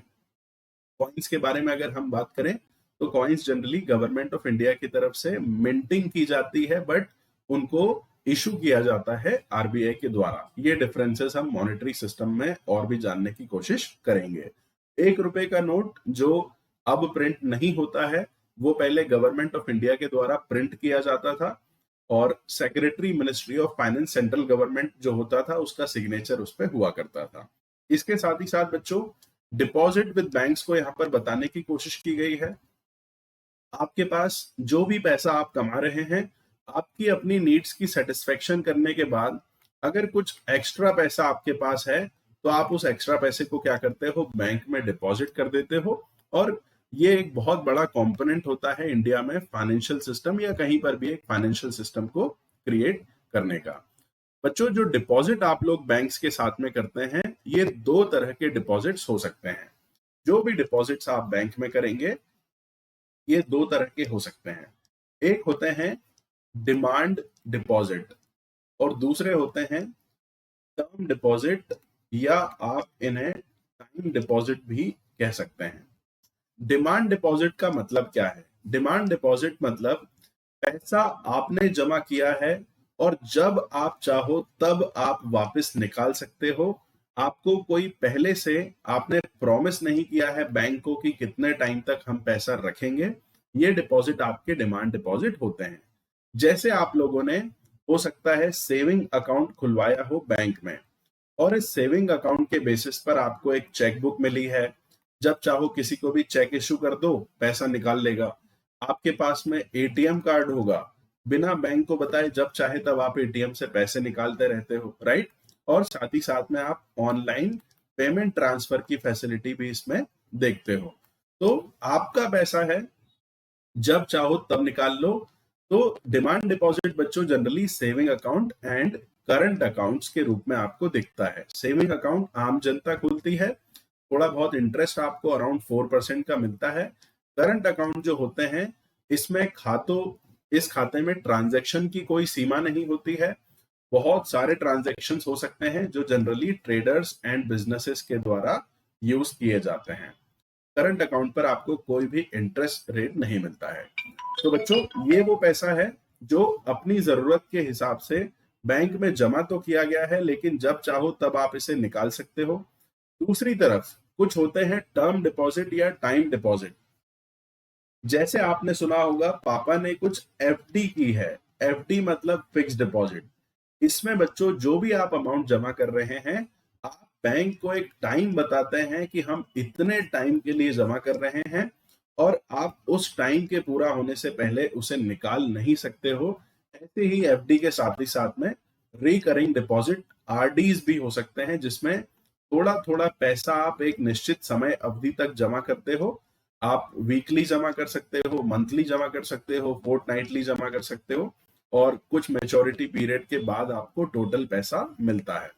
कॉइन्स के बारे में अगर हम बात करें तो coins generally government of India की तरफ से मिंटिंग की जाती है, बट उनको इशू किया जाता है आरबीआई के द्वारा। ये डिफरेंसेस हम मॉनेटरी सिस्टम में और भी जानने की कोशिश करेंगे। 1 रुपए का नोट जो अब प्रिंट नहीं होता है, वो पहले गवर्नमेंट ऑफ इंडिया के द्वारा प्रिंट किया जाता था और secretary ministry of finance central government जो होता था उसका सिग्नेचर उस पर हुआ करता था। इसके साथ ही साथ बच्चों डिपॉजिट विद बैंक्स को यहाँ पर बताने की कोशिश की गई है। आपके पास जो भी पैसा आप कमा रहे हैं, आपकी अपनी नीड्स की सेटिस्फेक्शन करने के बाद अगर कुछ एक्स्ट्रा पैसा आपके पास है तो आप उस एक्स्ट्रा पैसे को क्या करते हो? बैंक में डिपॉजिट कर देते हो। और ये एक बहुत बड़ा कंपोनेंट होता है इंडिया में फाइनेंशियल सिस्टम या कहीं पर भी एक फाइनेंशियल सिस्टम को क्रिएट करने का। बच्चों जो डिपॉजिट आप लोग बैंक्स के साथ में करते हैं, ये 2 तरह के डिपॉजिट्स हो सकते हैं। जो भी डिपॉजिट्स आप बैंक में करेंगे ये 2 तरह के हो सकते हैं। एक होते हैं डिमांड डिपॉजिट और दूसरे होते हैं टर्म डिपॉजिट, या आप इन्हें टाइम डिपॉजिट भी कह सकते हैं। डिमांड डिपॉजिट का मतलब क्या है? डिमांड डिपॉजिट मतलब पैसा आपने जमा किया है और जब आप चाहो तब आप वापस निकाल सकते हो। आपको कोई पहले से आपने प्रॉमिस नहीं किया है बैंक को कि कितने टाइम तक हम पैसा रखेंगे। ये डिपॉजिट आपके डिमांड डिपॉजिट होते हैं। जैसे आप लोगों ने हो सकता है सेविंग अकाउंट खुलवाया हो बैंक में और इस सेविंग अकाउंट के बेसिस पर आपको एक चेक बुक मिली है। जब चाहो किसी को भी चेक इशू कर दो, पैसा निकाल लेगा। आपके पास में एटीएम कार्ड होगा, बिना बैंक को बताए जब चाहे तब आप एटीएम से पैसे निकालते रहते हो, राइट। और साथ ही साथ में आप ऑनलाइन पेमेंट ट्रांसफर की फैसिलिटी भी इसमें देखते हो। तो आपका पैसा है, जब चाहो तब निकाल लो। तो डिमांड डिपॉजिट बच्चों generally saving account and current accounts के रूप में आपको दिखता है। सेविंग अकाउंट आम जनता खुलती है, थोड़ा बहुत इंटरेस्ट आपको अराउंड 4% का मिलता है। करंट अकाउंट जो होते हैं इसमें इस खाते में ट्रांजैक्शन की कोई सीमा नहीं होती है। बहुत सारे ट्रांजैक्शन हो सकते हैं जो जनरली ट्रेडर्स एंड बिजनेसेस के द्वारा यूज किए जाते हैं। करंट अकाउंट पर आपको कोई भी इंटरेस्ट रेट नहीं मिलता है। तो बच्चों ये वो पैसा है जो अपनी जरूरत के हिसाब से बैंक में जमा तो किया गया है, लेकिन जब चाहो तब आप इसे निकाल सकते हो। दूसरी तरफ कुछ होते हैं टर्म डिपॉजिट या टाइम डिपॉजिट। जैसे आपने सुना होगा पापा ने कुछ एफडी की है। एफडी मतलब फिक्स्ड डिपॉजिट। इसमें बच्चों जो भी आप अमाउंट जमा कर रहे हैं, आप बैंक को एक टाइम बताते हैं कि हम इतने टाइम के लिए जमा कर रहे हैं और आप उस टाइम के पूरा होने से पहले उसे निकाल नहीं सकते हो। ऐसे ही एफडी के साथ ही साथ में रिकरिंग डिपॉजिट आरडीज भी हो सकते हैं, जिसमें थोड़ा थोड़ा पैसा आप एक निश्चित समय अवधि तक जमा करते हो। आप वीकली जमा कर सकते हो, मंथली जमा कर सकते हो, फोर्टनाइटली जमा कर सकते हो, और कुछ मेच्योरिटी पीरियड के बाद आपको टोटल पैसा मिलता है।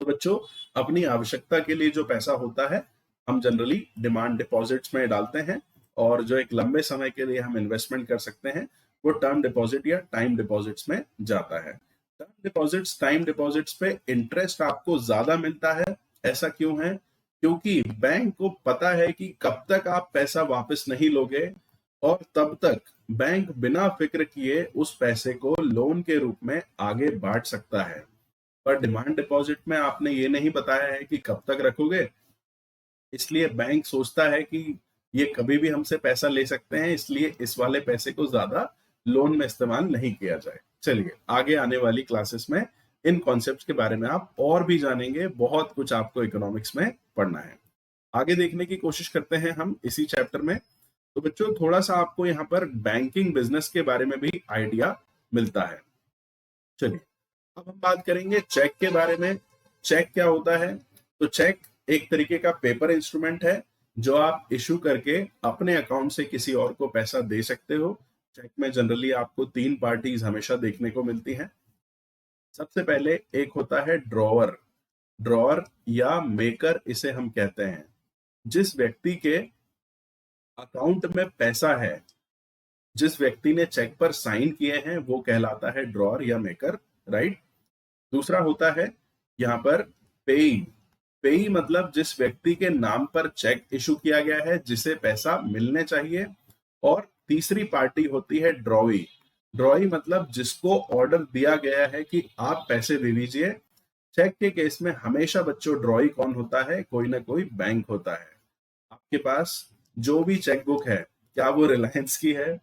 तो बच्चों, अपनी आवश्यकता के लिए जो पैसा होता है हम जनरली डिमांड डिपॉजिट्स में डालते हैं, और जो एक लंबे समय के लिए हम इन्वेस्टमेंट कर सकते हैं वो टर्म डिपॉजिट या टाइम डिपॉजिट्स में जाता है। टर्म डिपॉजिट्स, टाइम डिपॉजिट्स पे इंटरेस्ट आपको ज्यादा मिलता है। ऐसा क्यों है? क्योंकि बैंक को पता है कि कब तक आप पैसा वापस नहीं लोगे, और तब तक बैंक बिना फिक्र किए उस पैसे को लोन के रूप में आगे बांट सकता है। पर डिमांड डिपॉजिट में आपने ये नहीं बताया है कि कब तक रखोगे, इसलिए बैंक सोचता है कि ये कभी भी हमसे पैसा ले सकते हैं, इसलिए इस वाले पैसे को ज्यादा लोन में इस्तेमाल नहीं किया जाए। चलिए, आगे आने वाली क्लासेस में इन कॉन्सेप्ट्स के बारे में आप और भी जानेंगे। बहुत कुछ आपको इकोनॉमिक्स में पढ़ना है। आगे देखने की कोशिश करते हैं हम इसी चैप्टर में। तो बच्चों, थोड़ा सा आपको यहाँ पर बैंकिंग बिजनेस के बारे में भी आइडिया मिलता है। चलिए, अब हम बात करेंगे चेक के बारे में। चेक क्या होता है? तो चेक एक तरीके का पेपर इंस्ट्रूमेंट है जो आप इशू करके अपने अकाउंट से किसी और को पैसा दे सकते हो। चेक में जनरली आपको 3 पार्टीज हमेशा देखने को मिलती हैं। सबसे पहले एक होता है ड्रॉवर। ड्रॉवर या मेकर इसे हम कहते हैं। जिस व्यक्ति के अकाउंट में पैसा है, जिस व्यक्ति ने चेक पर साइन किए हैं, वो कहलाता है ड्रॉअर या मेकर, राइट। दूसरा होता है यहाँ पर पेई। पेई मतलब जिस व्यक्ति के नाम पर चेक इशू किया गया है, जिसे पैसा मिलने चाहिए। और तीसरी पार्टी होती है ड्रॉई। ड्रॉई मतलब जिसको ऑर्डर दिया गया है कि आप पैसे दे दीजिए। चेक के केस में हमेशा बच्चों ड्रॉई कौन होता है? कोई ना कोई बैंक होता है। आपके पास जो भी चेकबुक है, क्या वो रिलायंस की है,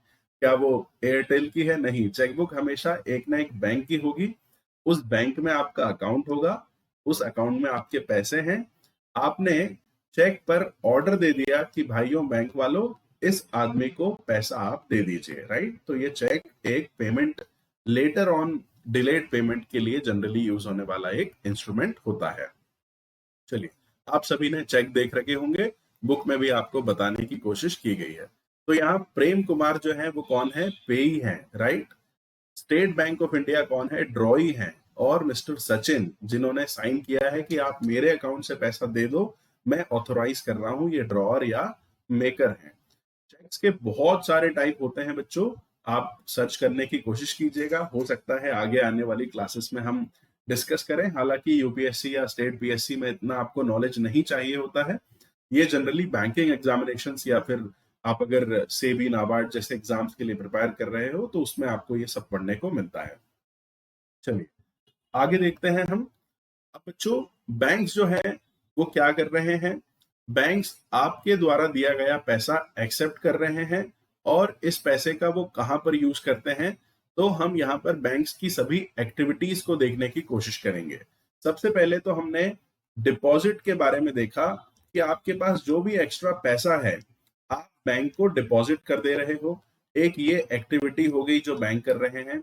क्या वो एयरटेल की है? नहीं, चेकबुक हमेशा एक ना एक बैंक की होगी। उस बैंक में आपका अकाउंट होगा, उस अकाउंट में आपके पैसे हैं। आपने चेक पर ऑर्डर दे दिया कि भाइयों बैंक वालों, इस आदमी को पैसा आप दे दीजिए, राइट। तो ये चेक एक payment, later on delayed payment के लिए जनरली यूज होने वाला एक इंस्ट्रूमेंट होता है। चलिए, आप सभी ने चेक देख रखे होंगे, बुक में भी आपको बताने की कोशिश की गई है। तो यहाँ प्रेम कुमार जो है वो कौन है? पेई है, right. State bank of India कौन है? ड्रॉई है। और मिस्टर सचिन, जिन्होंने साइन किया है कि आप मेरे अकाउंट से पैसा दे दो, मैं ऑथोराइज कर रहा हूं, ये ड्रॉअर या मेकर है। चेक्स के बहुत सारे टाइप होते हैं बच्चों, आप सर्च करने की कोशिश कीजिएगा। हो सकता है आगे आने वाली क्लासेस में हम डिस्कस करें। हालांकि यूपीएससी या स्टेट पीएससी में इतना आपको नॉलेज नहीं चाहिए होता है। ये जनरली बैंकिंग एग्जामिनेशंस या फिर आप अगर सेबी, नाबार्ड जैसे एग्जाम्स के लिए प्रिपेयर कर रहे हो तो उसमें आपको ये सब पढ़ने को मिलता है। चलिए, आगे देखते हैं हम। अब बच्चों, बैंक्स जो है वो क्या कर रहे हैं? बैंक्स आपके द्वारा दिया गया पैसा एक्सेप्ट कर रहे हैं, और इस पैसे का वो कहां पर यूज करते हैं? तो हम यहाँ पर बैंक्स की सभी एक्टिविटीज को देखने की कोशिश करेंगे। सबसे पहले तो हमने डिपॉजिट के बारे में देखा कि आपके पास जो भी एक्स्ट्रा पैसा है, आप बैंक को डिपॉजिट कर दे रहे हो। एक ये एक्टिविटी हो गई जो बैंक कर रहे हैं।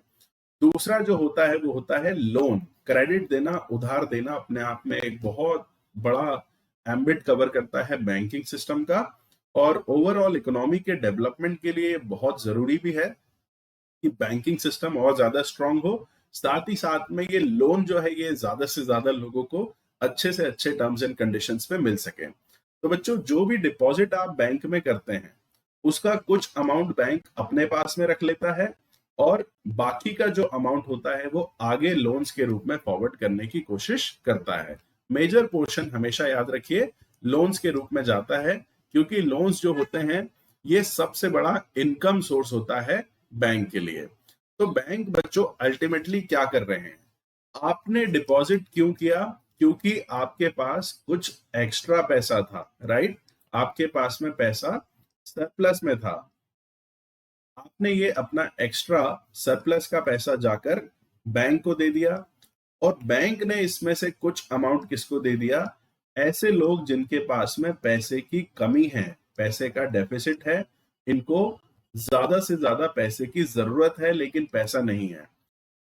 दूसरा जो होता है वो होता है लोन। क्रेडिट देना, उधार देना अपने आप में एक बहुत बड़ा एम्बिट कवर करता है बैंकिंग सिस्टम का, और ओवरऑल इकोनॉमी के डेवलपमेंट के लिए बहुत जरूरी भी है कि बैंकिंग सिस्टम और ज्यादा स्ट्रांग हो। साथ ही साथ में ये लोन जो है ये ज्यादा से ज्यादा लोगों को अच्छे से अच्छे टर्म्स एंड कंडीशंस पे मिल सके। तो बच्चों, जो भी डिपॉजिट आप बैंक में करते हैं उसका कुछ अमाउंट बैंक अपने पास में रख लेता है, और बाकी का जो अमाउंट होता है वो आगे लोन्स के रूप में फॉरवर्ड करने की कोशिश करता है। मेजर पोर्शन हमेशा याद रखिए लोन्स के रूप में जाता है, क्योंकि लोन्स जो होते हैं ये सबसे बड़ा इनकम सोर्स होता है बैंक के लिए। तो बैंक बच्चों अल्टीमेटली क्या कर रहे हैं? आपने डिपॉजिट क्यों किया? क्योंकि आपके पास कुछ एक्स्ट्रा पैसा था, राइट। आपके पास में पैसा सरप्लस में था। आपने ये अपना एक्स्ट्रा सरप्लस का पैसा जाकर बैंक को दे दिया, और बैंक ने इसमें से कुछ अमाउंट किसको दे दिया? ऐसे लोग जिनके पास में पैसे की कमी है, पैसे का डेफिसिट है, इनको ज्यादा से ज्यादा पैसे की जरूरत है लेकिन पैसा नहीं है।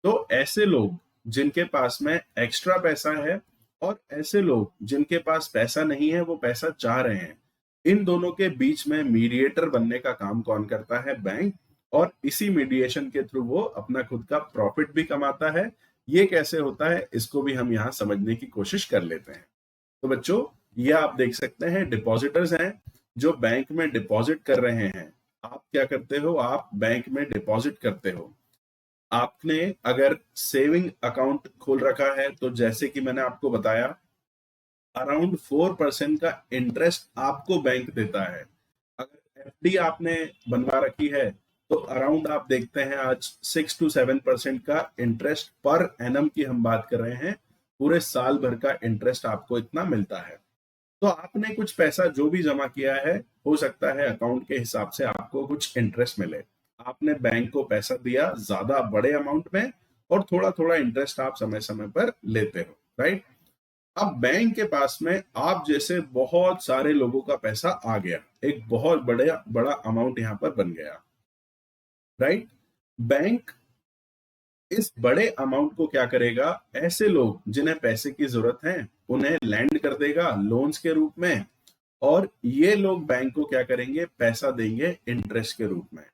तो ऐसे लोग जिनके पास में एक्स्ट्रा पैसा है और ऐसे लोग जिनके पास पैसा नहीं है, वो पैसा चाह रहे हैं, इन दोनों के बीच में मीडिएटर बनने का काम कौन करता है? बैंक। और इसी मीडिएशन के थ्रू वो अपना खुद का प्रॉफिट भी कमाता है। ये कैसे होता है, इसको भी हम यहाँ समझने की कोशिश कर लेते हैं। तो बच्चों, ये आप देख सकते हैं डिपॉजिटर्स हैं जो बैंक में डिपॉजिट कर रहे हैं। आप क्या करते हो? आप बैंक में डिपॉजिट करते हो। आपने अगर सेविंग अकाउंट खोल रखा है तो जैसे कि मैंने आपको बताया, अराउंड 4% का इंटरेस्ट आपको बैंक देता है। अगर एफडी आपने बनवा रखी है तो अराउंड आप देखते हैं आज 6 to 7% का इंटरेस्ट पर एनम की हम बात कर रहे हैं। पूरे साल भर का इंटरेस्ट आपको इतना मिलता है। तो आपने कुछ पैसा जो भी जमा किया है, हो सकता है अकाउंट के हिसाब से आपको कुछ इंटरेस्ट मिले। आपने बैंक को पैसा दिया ज्यादा बड़े अमाउंट में और थोड़ा थोड़ा इंटरेस्ट आप समय समय पर लेते हो, राइट। अब बैंक के पास में आप जैसे बहुत सारे लोगों का पैसा आ गया, एक बहुत बड़ा बड़ा अमाउंट यहां पर बन गया, राइट। बैंक इस बड़े अमाउंट को क्या करेगा? ऐसे लोग जिन्हें पैसे की जरूरत है उन्हें लैंड कर देगा लोन्स के रूप में, और ये लोग बैंक को क्या करेंगे? पैसा देंगे इंटरेस्ट के रूप में।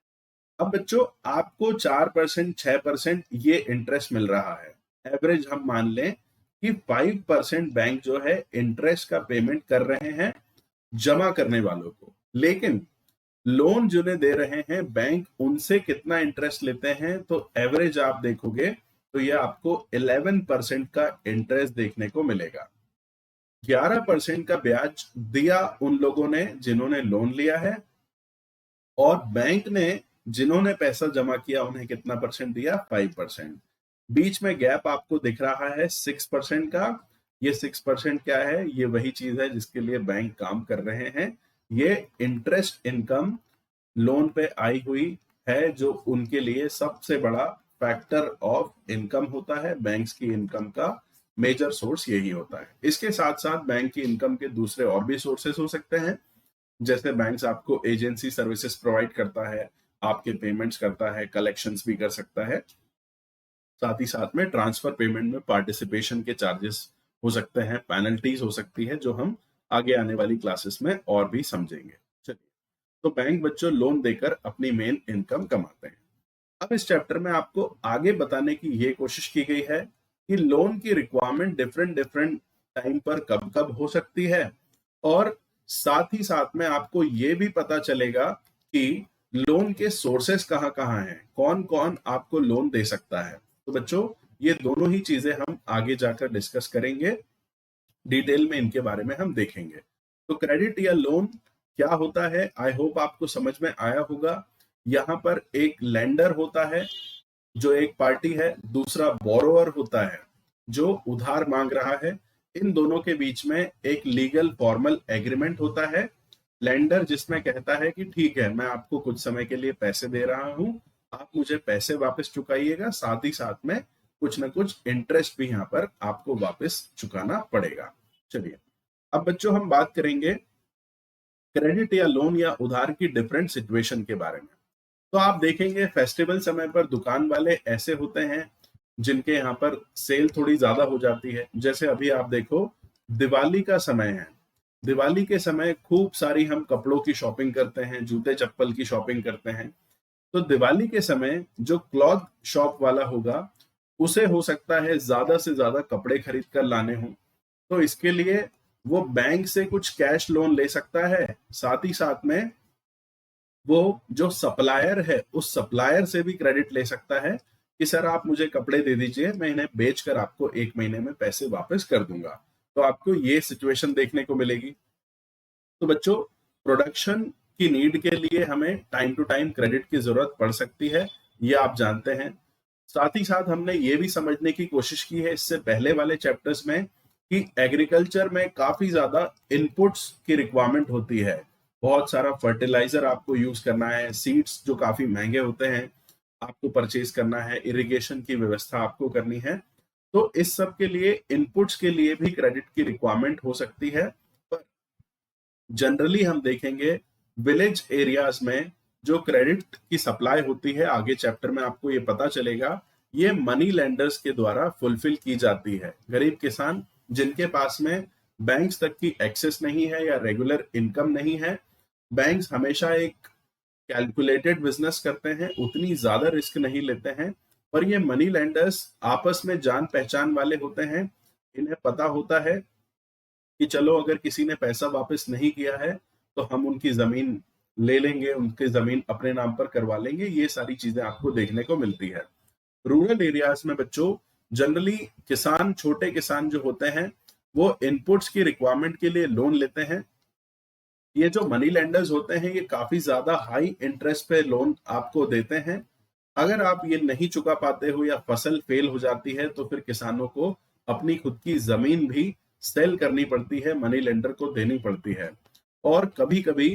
अब बच्चों, आपको 4% 6% ये इंटरेस्ट मिल रहा है। एवरेज हम मान लें कि 5% बैंक जो है इंटरेस्ट का पेमेंट कर रहे हैं जमा करने वालों को। लेकिन लोन जिन्हें दे रहे हैं बैंक, उनसे कितना इंटरेस्ट लेते हैं? तो एवरेज आप देखोगे तो ये आपको 11% का इंटरेस्ट देखने को मिलेगा। 11% का ब्याज दिया उन लोगों ने जिन्होंने लोन लिया है, और बैंक ने जिन्होंने पैसा जमा किया उन्हें कितना परसेंट दिया? 5%। बीच में गैप आपको दिख रहा है 6% का। ये 6% क्या है? ये वही चीज है जिसके लिए बैंक काम कर रहे हैं। ये इंटरेस्ट इनकम लोन पे आई हुई है, जो उनके लिए सबसे बड़ा फैक्टर ऑफ इनकम होता है। बैंक्स की इनकम का मेजर सोर्स यही होता है। इसके साथ साथ बैंक की इनकम के दूसरे और भी सोर्सेस हो सकते हैं, जैसे बैंक्स आपको एजेंसी सर्विसेज प्रोवाइड करता है, आपके पेमेंट्स करता है, कलेक्शंस भी कर सकता है। साथ ही साथ में ट्रांसफर पेमेंट में पार्टिसिपेशन के चार्जेस हो सकते हैं, पेनल्टीज हो सकती है, जो हम आगे आने वाली क्लासेस में और भी समझेंगे। चलिए, तो बैंक बच्चों लोन देकर अपनी मेन इनकम कमाते हैं। अब इस चैप्टर में आपको आगे बताने की ये कोशिश की गई है कि लोन की रिक्वायरमेंट डिफरेंट डिफरेंट टाइम पर कब कब हो सकती है, और साथ ही साथ में आपको ये भी पता चलेगा कि लोन के सोर्सेस कहाँ कहाँ हैं, कौन कौन आपको लोन दे सकता है। तो बच्चों, ये दोनों ही चीजें हम आगे जाकर डिस्कस करेंगे, डिटेल में इनके बारे में हम देखेंगे। तो क्रेडिट या लोन क्या होता है, आई होप आपको समझ में आया होगा। यहाँ पर एक लेंडर होता है जो एक पार्टी है, दूसरा बोरोअर होता है जो उधार मांग रहा है। इन दोनों के बीच में एक लीगल फॉर्मल एग्रीमेंट होता है। लेंडर जिसमें कहता है कि ठीक है, मैं आपको कुछ समय के लिए पैसे दे रहा हूं, आप मुझे पैसे वापस चुकाइएगा, साथ ही साथ में कुछ ना कुछ इंटरेस्ट भी यहाँ पर आपको वापस चुकाना पड़ेगा। चलिए, अब बच्चों हम बात करेंगे क्रेडिट या लोन या उधार की डिफरेंट सिचुएशन के बारे में। तो आप देखेंगे फेस्टिवल समय पर दुकान वाले ऐसे होते हैं जिनके यहाँ पर सेल थोड़ी ज्यादा हो जाती है। जैसे अभी आप देखो, दिवाली का समय है। दिवाली के समय खूब सारी हम कपड़ों की शॉपिंग करते हैं, जूते चप्पल की शॉपिंग करते हैं। तो दिवाली के समय जो क्लॉथ शॉप वाला होगा, उसे हो सकता है ज्यादा से ज्यादा कपड़े खरीद कर लाने हों, तो इसके लिए वो बैंक से कुछ कैश लोन ले सकता है। साथ ही साथ में वो जो सप्लायर है, उस सप्लायर से भी क्रेडिट ले सकता है कि सर आप मुझे कपड़े दे दीजिए, मैं इन्हें बेचकर आपको 1 महीने में पैसे वापस कर दूंगा। तो आपको ये सिचुएशन देखने को मिलेगी। तो बच्चों, प्रोडक्शन की नीड के लिए हमें टाइम टू टाइम क्रेडिट की जरूरत पड़ सकती है, ये आप जानते हैं। साथ ही साथ हमने ये भी समझने की कोशिश की है इससे पहले वाले चैप्टर्स में कि एग्रीकल्चर में काफी ज्यादा इनपुट्स की रिक्वायरमेंट होती है। बहुत सारा फर्टिलाइजर आपको यूज करना है, सीड्स जो काफी महंगे होते हैं आपको परचेज करना है, इरिगेशन की व्यवस्था आपको करनी है। तो इस सब के लिए, इनपुट्स के लिए भी क्रेडिट की रिक्वायरमेंट हो सकती है। पर जनरली हम देखेंगे विलेज एरियाज में जो क्रेडिट की सप्लाई होती है, आगे चैप्टर में आपको ये पता चलेगा, ये मनी लेंडर्स के द्वारा फुलफिल की जाती है। गरीब किसान जिनके पास में बैंक्स तक की एक्सेस नहीं है या रेगुलर इनकम नहीं है, बैंक्स हमेशा एक कैलकुलेटेड बिजनेस करते हैं, उतनी ज्यादा रिस्क नहीं लेते हैं। और ये मनी लेंडर्स आपस में जान पहचान वाले होते हैं, इन्हें पता होता है कि चलो अगर किसी ने पैसा वापस नहीं किया है तो हम उनकी जमीन ले लेंगे, उनकी जमीन अपने नाम पर करवा लेंगे। ये सारी चीजें आपको देखने को मिलती है। रूरल एरियाज में बच्चों जनरली किसान, छोटे किसान जो होते हैं, वो इनपुट्स की रिक्वायरमेंट के लिए लोन लेते हैं। ये जो मनी लेंडर्स होते हैं, ये काफी ज्यादा हाई इंटरेस्ट पे लोन आपको देते हैं। अगर आप ये नहीं चुका पाते हो या फसल फेल हो जाती है तो फिर किसानों को अपनी खुद की जमीन भी सेल करनी पड़ती है, मनी लेंडर को देनी पड़ती है। और कभी कभी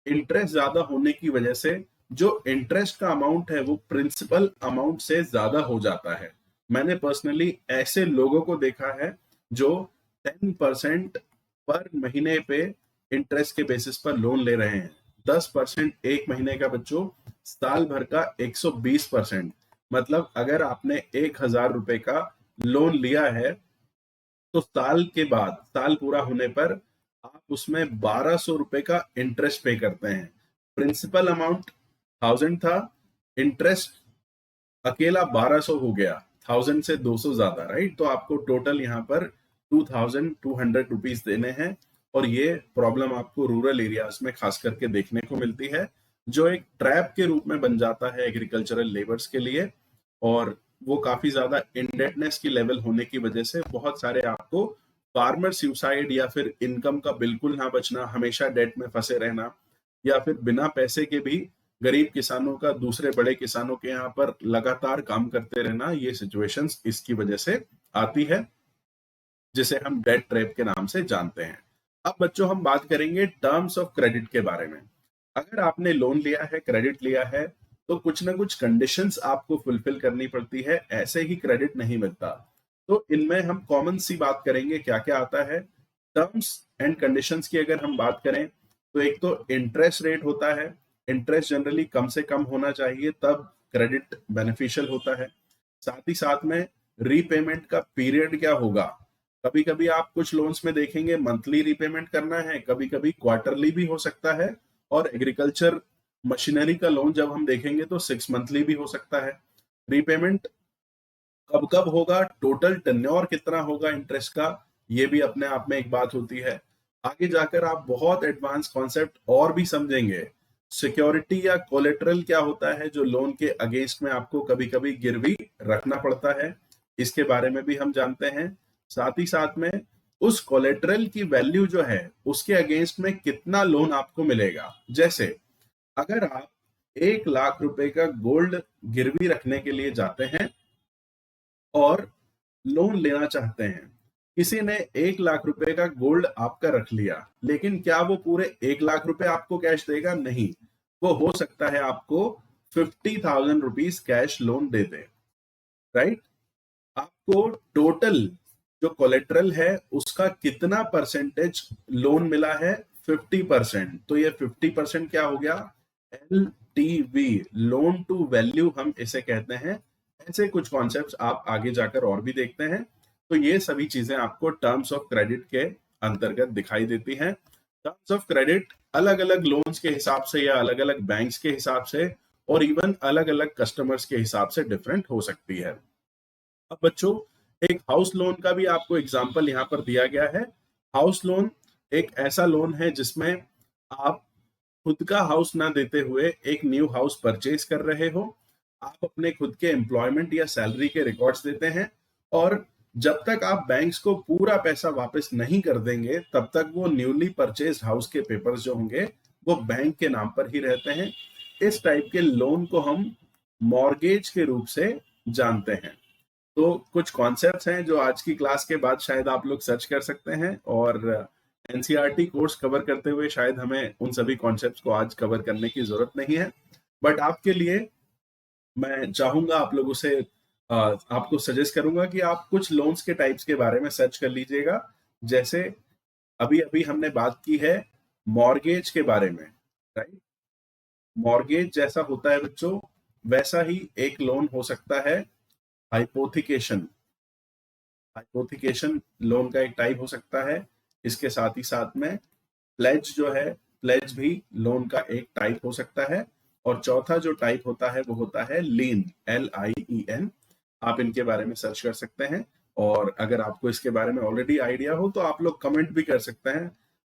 इंटरेस्ट ज्यादा होने की वजह से जो इंटरेस्ट का अमाउंट है वो प्रिंसिपल अमाउंट से ज्यादा हो जाता है। मैंने पर्सनली ऐसे लोगों को देखा है जो 10% पर महीने पे इंटरेस्ट के बेसिस पर लोन ले रहे हैं। 10% एक महीने का बच्चों, साल भर का 120%। मतलब अगर आपने 1,000 रुपए का लोन लिया है तो साल के बाद, साल पूरा होने पर आप उसमें 1,200 रुपए का इंटरेस्ट पे करते हैं। प्रिंसिपल अमाउंट 1000 था, इंटरेस्ट अकेला 1,200 हो गया, 1000 से 200 ज्यादा, राइट। तो आपको टोटल यहाँ पर 2,200 रुपीज देने हैं। और ये प्रॉब्लम आपको रूरल एरियाज में खास करके देखने को मिलती है, जो एक ट्रैप के रूप में बन जाता है एग्रीकल्चरल लेबर्स के लिए। और वो काफी ज्यादा इंडेटनेस की लेवल होने की वजह से बहुत सारे आपको फार्मर सुसाइड या फिर इनकम का बिल्कुल ना बचना, हमेशा डेट में फंसे रहना, या फिर बिना पैसे के भी गरीब किसानों का दूसरे बड़े किसानों के यहाँ पर लगातार काम करते रहना, ये सिचुएशंस इसकी वजह से आती है, जिसे हम डेट ट्रैप के नाम से जानते हैं। अब बच्चों हम बात करेंगे टर्म्स ऑफ क्रेडिट के बारे में। अगर आपने लोन लिया है, क्रेडिट लिया है, तो कुछ ना कुछ कंडीशंस आपको फुलफिल करनी पड़ती है, ऐसे ही क्रेडिट नहीं मिलता। तो इनमें हम कॉमन सी बात करेंगे क्या क्या आता है। टर्म्स एंड कंडीशंस की अगर हम बात करें तो एक तो इंटरेस्ट रेट होता है। इंटरेस्ट जनरली कम से कम होना चाहिए, तब क्रेडिट बेनिफिशियल होता है। साथ ही साथ में रीपेमेंट का पीरियड क्या होगा। कभी कभी आप कुछ लोन्स में देखेंगे मंथली रीपेमेंट करना है, कभी कभी क्वार्टरली भी हो सकता है। और एग्रीकल्चर मशीनरी का लोन जब हम देखेंगे तो 6 मंथली भी हो सकता है। रीपेमेंट कब कब होगा, टोटल टेन्योर कितना होगा इंटरेस्ट का, ये भी अपने आप में एक बात होती है। आगे जाकर आप बहुत एडवांस कॉन्सेप्ट और भी समझेंगे। सिक्योरिटी या कोलेटरल क्या होता है, जो लोन के अगेंस्ट में आपको कभी कभी गिरवी रखना पड़ता है, इसके बारे में भी हम जानते हैं। साथ ही साथ में उस कोलेटरल की वैल्यू जो है उसके अगेंस्ट में कितना लोन आपको मिलेगा। जैसे अगर आप 1,00,000 रुपए का गोल्ड गिरवी रखने के लिए जाते हैं और लोन लेना चाहते हैं, किसी ने 1,00,000 रुपए का गोल्ड आपका रख लिया, लेकिन क्या वो पूरे 1,00,000 रुपए आपको कैश देगा? नहीं, वो हो सकता है आपको 50,000 रुपीज कैश लोन दे दे, राइट। आपको टोटल जो कोलेट्रल है उसका कितना परसेंटेज लोन मिला है? 50%। तो ये 50% क्या हो गया? LTV, लोन टू वैल्यू हम इसे कहते हैं। ऐसे कुछ कॉन्सेप्ट्स आप आगे जाकर और भी देखते हैं। तो ये सभी चीजें आपको टर्म्स ऑफ क्रेडिट के अंतर्गत दिखाई देती हैं। टर्म्स ऑफ क्रेडिट अलग अलग लोन्स के हिसाब से या अलग अलग बैंक्स के हिसाब से और इवन अलग अलग कस्टमर्स के हिसाब से डिफरेंट हो सकती है। अब बच्चों एक हाउस लोन का भी आपको एग्जाम्पल यहाँ पर दिया गया है। हाउस लोन एक ऐसा लोन है जिसमें आप खुद का हाउस ना देते हुए एक न्यू हाउस परचेज कर रहे हो। आप अपने खुद के एम्प्लॉयमेंट या सैलरी के रिकॉर्ड्स देते हैं और जब तक आप बैंक्स को पूरा पैसा वापस नहीं कर देंगे तब तक वो न्यूली परचेज हाउस के पेपर्स जो होंगे वो बैंक के नाम पर ही रहते हैं। इस टाइप के लोन को हम मॉर्गेज के रूप से जानते हैं। तो कुछ कॉन्सेप्ट्स हैं जो आज की क्लास के बाद शायद आप लोग सर्च कर सकते हैं और एनसीईआरटी कोर्स कवर करते हुए शायद हमें उन सभी कॉन्सेप्ट्स को आज कवर करने की जरूरत नहीं है। बट आपके लिए मैं चाहूंगा आप लोगों से आपको सजेस्ट करूंगा कि आप कुछ लोन्स के टाइप्स के बारे में सर्च कर लीजिएगा। जैसे अभी अभी हमने बात की है मॉर्गेज के बारे में, राइट। मॉर्गेज जैसा होता है बच्चों, वैसा ही एक लोन हो सकता है हाइपोथिकेशन। हाइपोथिकेशन लोन का एक टाइप हो सकता है। इसके साथ ही साथ में प्लेज जो है, प्लेज भी लोन का एक टाइप हो सकता है। और चौथा जो टाइप होता है वो होता है लीन, LIEN। आप इनके बारे में सर्च कर सकते हैं। और अगर आपको इसके बारे में ऑलरेडी आइडिया हो तो आप लोग कमेंट भी कर सकते हैं।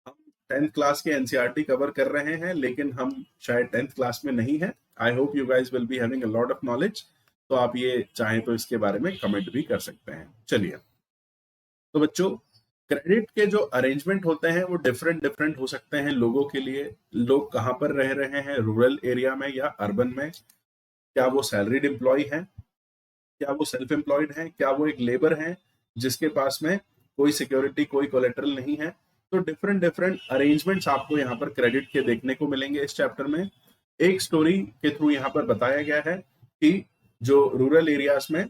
हम 10th क्लास के एनसीईआरटी कवर कर रहे हैं, लेकिन हम शायद 10th क्लास में नहीं है। I hope you guys will be having a lot of knowledge. तो आप ये चाहें तो इसके बारे में कमेंट भी कर सकते हैं। चलिए, तो बच्चों, क्रेडिट के जो अरेंजमेंट होते हैं वो डिफरेंट डिफरेंट हो सकते हैं लोगों के लिए। लोग कहाँ पर रह रहे हैं, रूरल एरिया में या अर्बन में, क्या वो सैलरीड एम्प्लॉय है, क्या वो सेल्फ एम्प्लॉयड है, क्या वो एक लेबर है जिसके पास में कोई सिक्योरिटी, कोई कोलेटरल नहीं है। तो डिफरेंट डिफरेंट अरेंजमेंट्स आपको यहाँ पर क्रेडिट के देखने को मिलेंगे इस चैप्टर में। एक स्टोरी के थ्रू यहाँ पर बताया गया है कि जो रूरल एरियाज में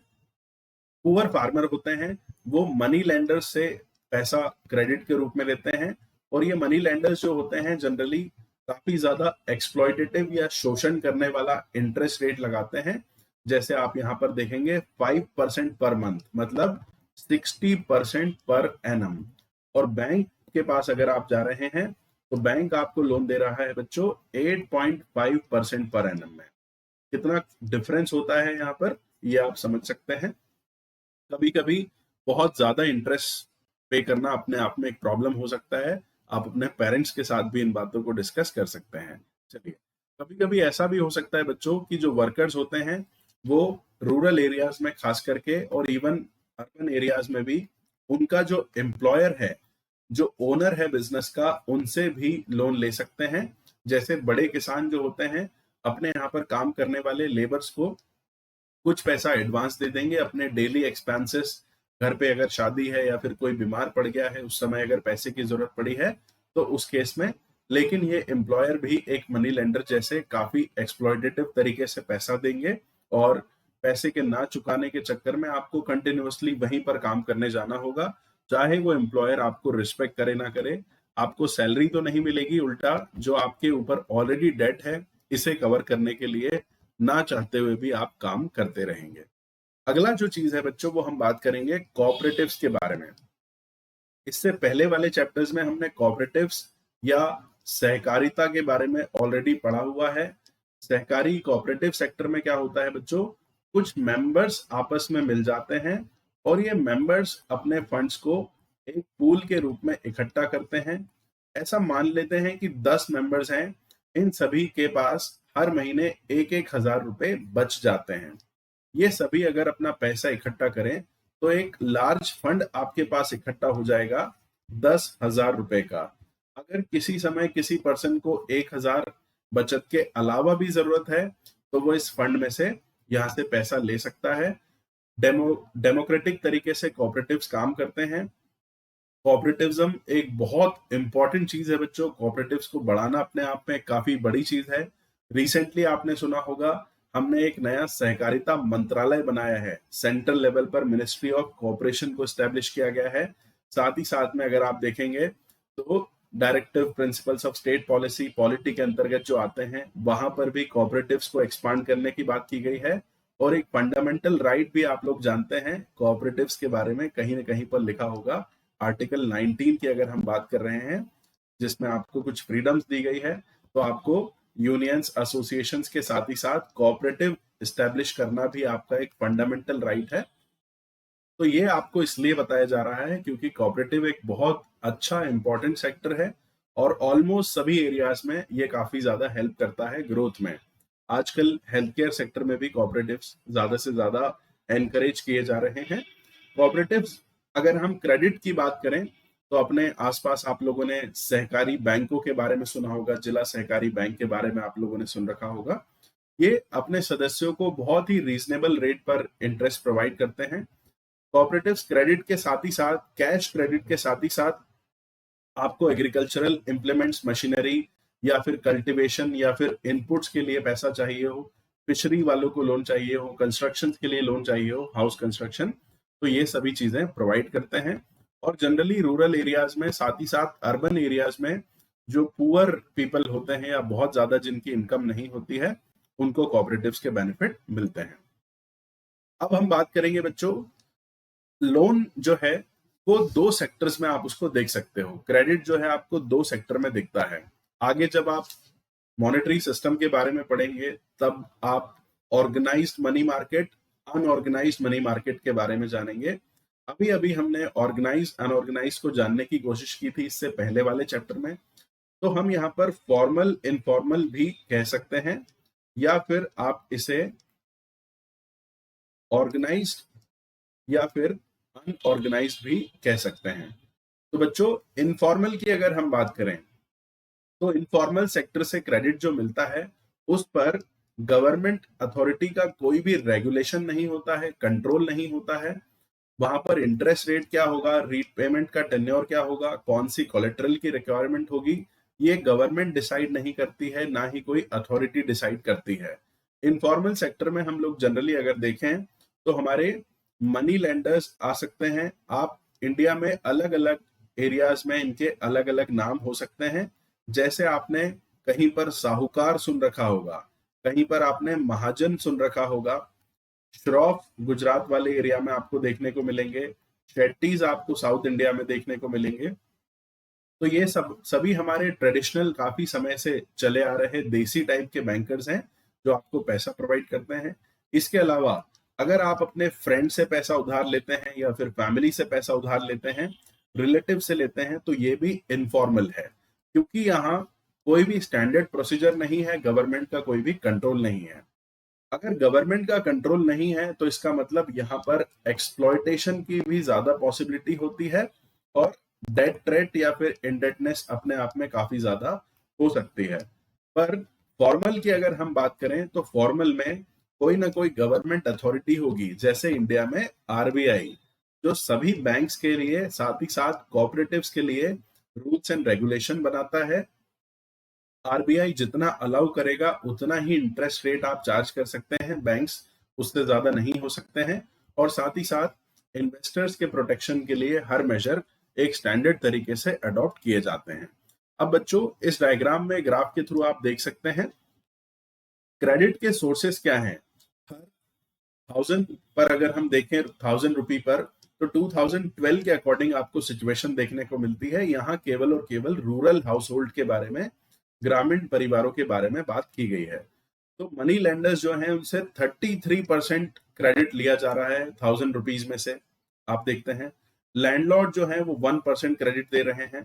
पुअर फार्मर होते हैं वो मनी लेंडर्स से पैसा क्रेडिट के रूप में लेते हैं। और ये मनी लेंडर्स जो होते हैं जनरली काफी ज्यादा एक्सप्लॉयटेटिव या शोषण करने वाला इंटरेस्ट रेट लगाते हैं। जैसे आप यहाँ पर देखेंगे 5% पर मंथ, मतलब 60% पर एनम। और बैंक के पास अगर आप जा रहे हैं तो बैंक आपको लोन दे रहा है बच्चों 8.5% पर एनम में। कितना डिफरेंस होता है यहाँ पर, ये आप समझ सकते हैं। कभी कभी बहुत ज्यादा इंटरेस्ट पे करना अपने आप में एक प्रॉब्लम हो सकता है। आप अपने पेरेंट्स के साथ भी इन बातों को डिस्कस कर सकते हैं। चलिए, कभी कभी ऐसा भी हो सकता है बच्चों कि जो वर्कर्स होते हैं वो रूरल एरियाज में खास करके और इवन अर्बन एरियाज में भी उनका जो एम्प्लॉयर है, जो ओनर है बिजनेस का, उनसे भी लोन ले सकते हैं। जैसे बड़े किसान जो होते हैं अपने यहाँ पर काम करने वाले लेबर्स को कुछ पैसा एडवांस दे देंगे अपने डेली एक्सपेंसेस। घर पे अगर शादी है या फिर कोई बीमार पड़ गया है, उस समय अगर पैसे की जरूरत पड़ी है तो उस केस में। लेकिन ये एम्प्लॉयर भी एक मनी लेंडर जैसे काफी एक्सप्लॉयटेटिव तरीके से पैसा देंगे। और पैसे के ना चुकाने के चक्कर में आपको कंटिन्यूअसली वहीं पर काम करने जाना होगा। चाहे वो एम्प्लॉयर आपको रिस्पेक्ट करे ना करे, आपको सैलरी तो नहीं मिलेगी, उल्टा जो आपके ऊपर ऑलरेडी डेट है इसे कवर करने के लिए ना चाहते हुए भी आप काम करते रहेंगे। अगला जो चीज है बच्चों, वो हम बात करेंगे कोऑपरेटिव्स के बारे में। इससे पहले वाले चैप्टर्स में हमने कोऑपरेटिव्स या सहकारिता के बारे में ऑलरेडी पढ़ा हुआ है। सहकारी कोऑपरेटिव सेक्टर में क्या होता है बच्चों, कुछ मेंबर्स आपस में मिल जाते हैं और ये मेंबर्स अपने फंड्स को एक पूल के रूप में इकट्ठा करते हैं। ऐसा मान लेते हैं कि 10 मेंबर्स हैं, इन सभी के पास हर महीने 1,000 रुपए बच जाते हैं। ये सभी अगर अपना पैसा इकट्ठा करें तो एक लार्ज फंड आपके पास इकट्ठा हो जाएगा 10,000 रुपए का। अगर किसी समय किसी पर्सन को 1,000 बचत के अलावा भी जरूरत है तो वो इस फंड में से यहाँ से पैसा ले सकता है। डेमोक्रेटिक तरीके से कोऑपरेटिव्स काम करते हैं। कोऑपरेटिव्ज्म एक बहुत इंपॉर्टेंट चीज है बच्चों। कोऑपरेटिव्स को बढ़ाना अपने आप में काफी बड़ी चीज है। रिसेंटली आपने सुना होगा हमने एक नया सहकारिता मंत्रालय बनाया है। सेंट्रल लेवल पर मिनिस्ट्री ऑफ कोऑपरेशन को स्टैब्लिश किया गया है। साथ ही साथ में अगर आप देखेंगे तो directive principles of state policy, polity के अंतर्गत जो आते हैं वहां पर भी कोऑपरेटिव्स को एक्सपांड करने की बात की गई है। और एक फंडामेंटल राइट भी आप लोग जानते हैं कोऑपरेटिव्स के बारे में, कहीं ना कहीं पर लिखा होगा आर्टिकल 19 की अगर हम बात कर रहे हैं, जिसमें आपको कुछ फ्रीडम्स दी गई है। तो आपको यूनियंस, एसोसिएशंस के साथ ही साथ कोऑपरेटिव एस्टेब्लिश करना भी आपका एक फंडामेंटल राइट है। तो ये आपको इसलिए बताया जा रहा है क्योंकि कोऑपरेटिव एक बहुत अच्छा इंपॉर्टेंट सेक्टर है और ऑलमोस्ट सभी एरियाज में ये काफी ज्यादा हेल्प करता है ग्रोथ में। आजकल हेल्थ केयर सेक्टर में भी कोऑपरेटिव्स ज्यादा से ज्यादा एनकरेज किए जा रहे हैं। कोऑपरेटिव्स, अगर हम क्रेडिट की बात करें तो अपने आसपास आप लोगों ने सहकारी बैंकों के बारे में सुना होगा, जिला सहकारी बैंक के बारे में आप लोगों ने सुन रखा होगा। ये अपने सदस्यों को बहुत ही रीजनेबल रेट पर इंटरेस्ट प्रोवाइड करते हैं। कोऑपरेटिव्स क्रेडिट के साथ ही साथ, कैश क्रेडिट के साथ ही साथ आपको एग्रीकल्चरल इंप्लीमेंट्स, मशीनरी या फिर कल्टीवेशन या फिर इनपुट्स के लिए पैसा चाहिए हो, फिशरी वालों को लोन चाहिए हो, कंस्ट्रक्शन के लिए लोन चाहिए हो, हाउस कंस्ट्रक्शन, तो ये सभी चीजें प्रोवाइड करते हैं। और जनरली रूरल एरियाज में, साथ ही साथ अर्बन एरियाज में जो पुअर पीपल होते हैं या बहुत ज्यादा जिनकी इनकम नहीं होती है, उनको कोऑपरेटिव्स के बेनिफिट मिलते हैं। अब हम बात करेंगे बच्चों, लोन जो है वो दो सेक्टर्स में आप उसको देख सकते हो। क्रेडिट जो है आपको दो सेक्टर में दिखता है। आगे जब आप मॉनेटरी सिस्टम के बारे में पढ़ेंगे तब आप organised money market, unorganised money market के बारे में जानेंगे। अभी अभी हमने ऑर्गेनाइज अनऑर्गेनाइज को जानने की कोशिश की थी इससे पहले वाले चैप्टर में। तो हम यहाँ पर फॉर्मल इनफॉर्मल भी कह सकते हैं, या फिर आप इसे ऑर्गेनाइज्ड या फिर अनऑर्गेनाइज्ड भी कह सकते हैं। तो बच्चों, इनफॉर्मल की अगर हम बात करें तो इनफॉर्मल सेक्टर से क्रेडिट जो मिलता है उस पर गवर्नमेंट अथॉरिटी का कोई भी रेगुलेशन नहीं होता है, कंट्रोल नहीं होता है। वहां पर इंटरेस्ट रेट क्या होगा, रीपेमेंट का टेन्योर क्या होगा, कौन सी कोलेट्रल की रिक्वायरमेंट होगी, ये गवर्नमेंट डिसाइड नहीं करती है, ना ही कोई अथॉरिटी डिसाइड करती है। इनफॉर्मल सेक्टर में हम लोग जनरली अगर देखें तो हमारे मनी लेंडर्स आ सकते हैं। आप इंडिया में अलग अलग एरियाज में इनके अलग अलग नाम हो सकते हैं। जैसे आपने कहीं पर साहूकार सुन रखा होगा, कहीं पर आपने महाजन सुन रखा होगा, श्रॉफ गुजरात वाले एरिया में आपको देखने को मिलेंगे, शेट्टीज आपको साउथ इंडिया में देखने को मिलेंगे। तो ये सभी हमारे ट्रेडिशनल काफी समय से चले आ रहे देसी टाइप के बैंकर्स हैं जो आपको पैसा प्रोवाइड करते हैं। इसके अलावा अगर आप अपने फ्रेंड से पैसा उधार लेते हैं या फिर फैमिली से पैसा उधार लेते हैं, रिलेटिव से लेते हैं, तो ये भी इनफॉर्मल है, क्योंकि यहाँ कोई भी स्टैंडर्ड प्रोसीजर नहीं है, गवर्नमेंट का कोई भी कंट्रोल नहीं है। अगर गवर्नमेंट का कंट्रोल नहीं है तो इसका मतलब यहाँ पर एक्सप्लॉयटेशन की भी ज्यादा पॉसिबिलिटी होती है, और डेट ट्रेट या फिर इंडेटनेस अपने आप में काफी ज्यादा हो सकती है। पर फॉर्मल की अगर हम बात करें तो फॉर्मल में कोई ना कोई गवर्नमेंट अथॉरिटी होगी, जैसे इंडिया में आरबीआई, जो सभी बैंक्स के लिए साथ ही साथ कोऑपरेटिव्स के लिए रूल्स एंड रेगुलेशन बनाता है। आरबीआई जितना अलाउ करेगा उतना ही इंटरेस्ट रेट आप चार्ज कर सकते हैं, बैंक्स उससे ज्यादा नहीं हो सकते हैं। और साथ ही साथ इन्वेस्टर्स के प्रोटेक्शन के लिए हर मेजर एक स्टैंडर्ड तरीके से अडॉप्ट किए जाते हैं। अब बच्चों, इस डायग्राम में ग्राफ के थ्रू आप देख सकते हैं क्रेडिट के सोर्सेस क्या हैं। हर 1000 पर अगर हम देखें 1000 रुपी पर, तो 2012 के अकॉर्डिंग आपको सिचुएशन देखने को मिलती है। यहाँ केवल और केवल रूरल हाउस होल्ड के बारे में, ग्रामीण परिवारों के बारे में बात की गई है। तो मनी लेंडर्स जो हैं उनसे 33% क्रेडिट लिया जा रहा है 1000 रुपीज में से। आप देखते हैं लैंडलॉर्ड जो है वो 1% क्रेडिट दे रहे हैं,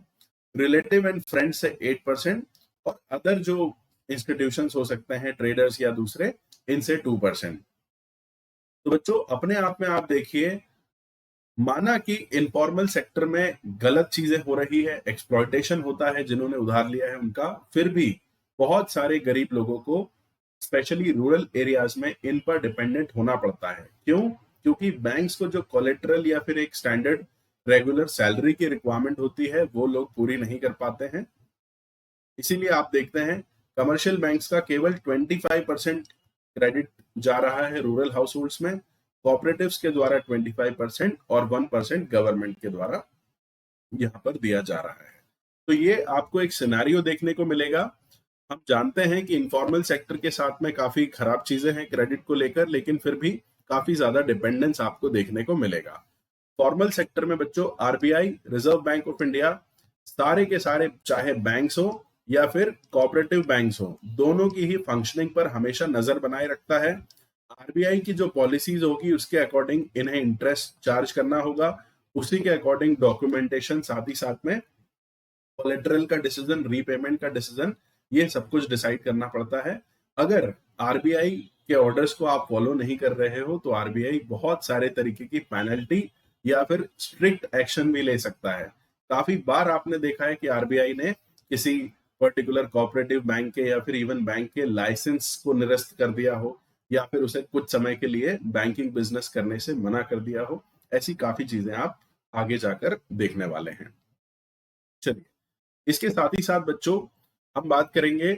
रिलेटिव एंड फ्रेंड से 8%, और अदर जो इंस्टीट्यूशंस हो सकते हैं, ट्रेडर्स या दूसरे, इनसे 2%। तो बच्चों, अपने आप में आप देखिए, माना कि इनफॉर्मल सेक्टर में गलत चीजें हो रही है, एक्सप्लॉयटेशन होता है जिन्होंने उधार लिया है उनका, फिर भी बहुत सारे गरीब लोगों को स्पेशली रूरल एरियाज में इन पर डिपेंडेंट होना पड़ता है। क्यों? क्योंकि बैंक्स को जो कोलेट्रल या फिर एक स्टैंडर्ड रेगुलर सैलरी की रिक्वायरमेंट होती है वो लोग पूरी नहीं कर पाते हैं। इसीलिए आप देखते हैं कमर्शियल बैंक्स का केवल 25% क्रेडिट जा रहा है रूरल हाउस होल्ड्स में, कोऑपरेटिव्स के द्वारा 25% और 1% गवर्नमेंट के द्वारा यहाँ पर दिया जा रहा है। तो ये आपको एक सिनेरियो देखने को मिलेगा। हम जानते हैं कि इनफॉर्मल सेक्टर के साथ में काफी खराब चीजें हैं क्रेडिट को लेकर, लेकिन फिर भी काफी ज्यादा डिपेंडेंस आपको देखने को मिलेगा। फॉर्मल सेक्टर में बच्चों RBI, reserve bank of India, सारे के सारे, चाहे बैंक्स हो या फिर कोऑपरेटिव बैंक्स हो, दोनों की ही फंक्शनिंग पर हमेशा नजर बनाए रखता है। आरबीआई की जो पॉलिसीज होगी उसके अकॉर्डिंग इन्हें इंटरेस्ट चार्ज करना होगा, उसी के अकॉर्डिंग डॉक्यूमेंटेशन, साथ ही साथ में कोलेटरल का डिसीजन, रीपेमेंट का डिसीजन, ये सब कुछ डिसाइड करना पड़ता है। अगर आरबीआई के ऑर्डर्स को आप फॉलो नहीं कर रहे हो तो आरबीआई बहुत सारे तरीके की पेनल्टी या फिर स्ट्रिक्ट एक्शन भी ले सकता है। काफी बार आपने देखा है कि आरबीआई ने किसी पर्टिकुलर कोऑपरेटिव बैंक के या फिर इवन बैंक के लाइसेंस को निरस्त कर दिया हो, या फिर उसे कुछ समय के लिए बैंकिंग बिजनेस करने से मना कर दिया हो। ऐसी काफी चीजें आप आगे जाकर देखने वाले हैं। चलिए, इसके साथ ही साथ बच्चों हम बात करेंगे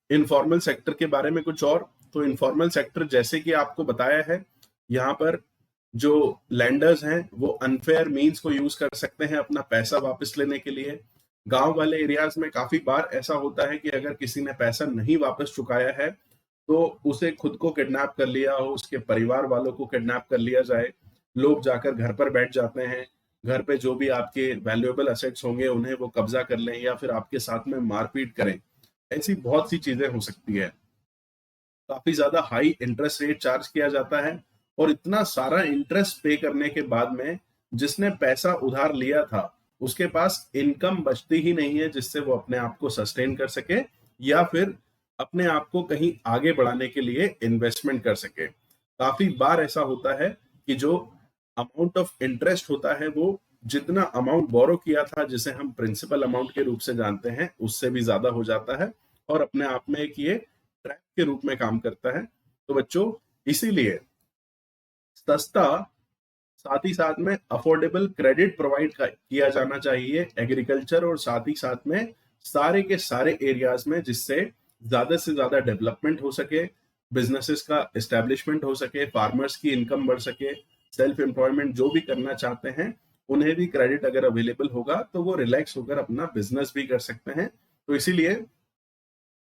इनफॉर्मल सेक्टर के बारे में कुछ और। तो इनफॉर्मल सेक्टर, जैसे कि आपको बताया है, यहाँ पर जो लैंडर्स हैं वो अनफेयर मीन्स को यूज कर सकते हैं अपना पैसा वापस लेने के लिए। गांव वाले एरियाज में काफी बार ऐसा होता है कि अगर किसी ने पैसा नहीं वापस चुकाया है तो उसे खुद को किडनैप कर लिया हो, उसके परिवार वालों को किडनैप कर लिया जाए, लोग जाकर घर पर बैठ जाते हैं, घर पे जो भी आपके वैल्यूएबल असेट्स होंगे उन्हें वो कब्जा कर लें या फिर आपके साथ में मारपीट करें। ऐसी बहुत सी चीजें हो सकती है। काफी ज्यादा हाई इंटरेस्ट रेट चार्ज किया जाता है और इतना सारा इंटरेस्ट पे करने के बाद में जिसने पैसा उधार लिया था उसके पास इनकम बचती ही नहीं है जिससे वो अपने आप को सस्टेन कर सके या फिर अपने आप को कहीं आगे बढ़ाने के लिए इन्वेस्टमेंट कर सके। काफी बार ऐसा होता है कि जो अमाउंट ऑफ इंटरेस्ट होता है वो जितना अमाउंट बोरो किया था जिसे हम प्रिंसिपल अमाउंट के रूप से जानते हैं उससे भी ज्यादा हो जाता है और अपने आप में एक ये ट्रैप के रूप में काम करता है। तो बच्चों इसीलिए सस्ता साथ ही साथ में अफोर्डेबल क्रेडिट प्रोवाइड किया जाना चाहिए एग्रीकल्चर और साथ ही साथ में सारे के सारे एरियाज में जिससे ज्यादा से ज्यादा डेवलपमेंट हो सके, बिजनेसेस का एस्टेब्लिशमेंट हो सके, फार्मर्स की इनकम बढ़ सके, सेल्फ एम्प्लॉयमेंट जो भी करना चाहते हैं उन्हें भी क्रेडिट अगर अवेलेबल होगा तो वो रिलैक्स होकर अपना बिजनेस भी कर सकते हैं। तो इसीलिए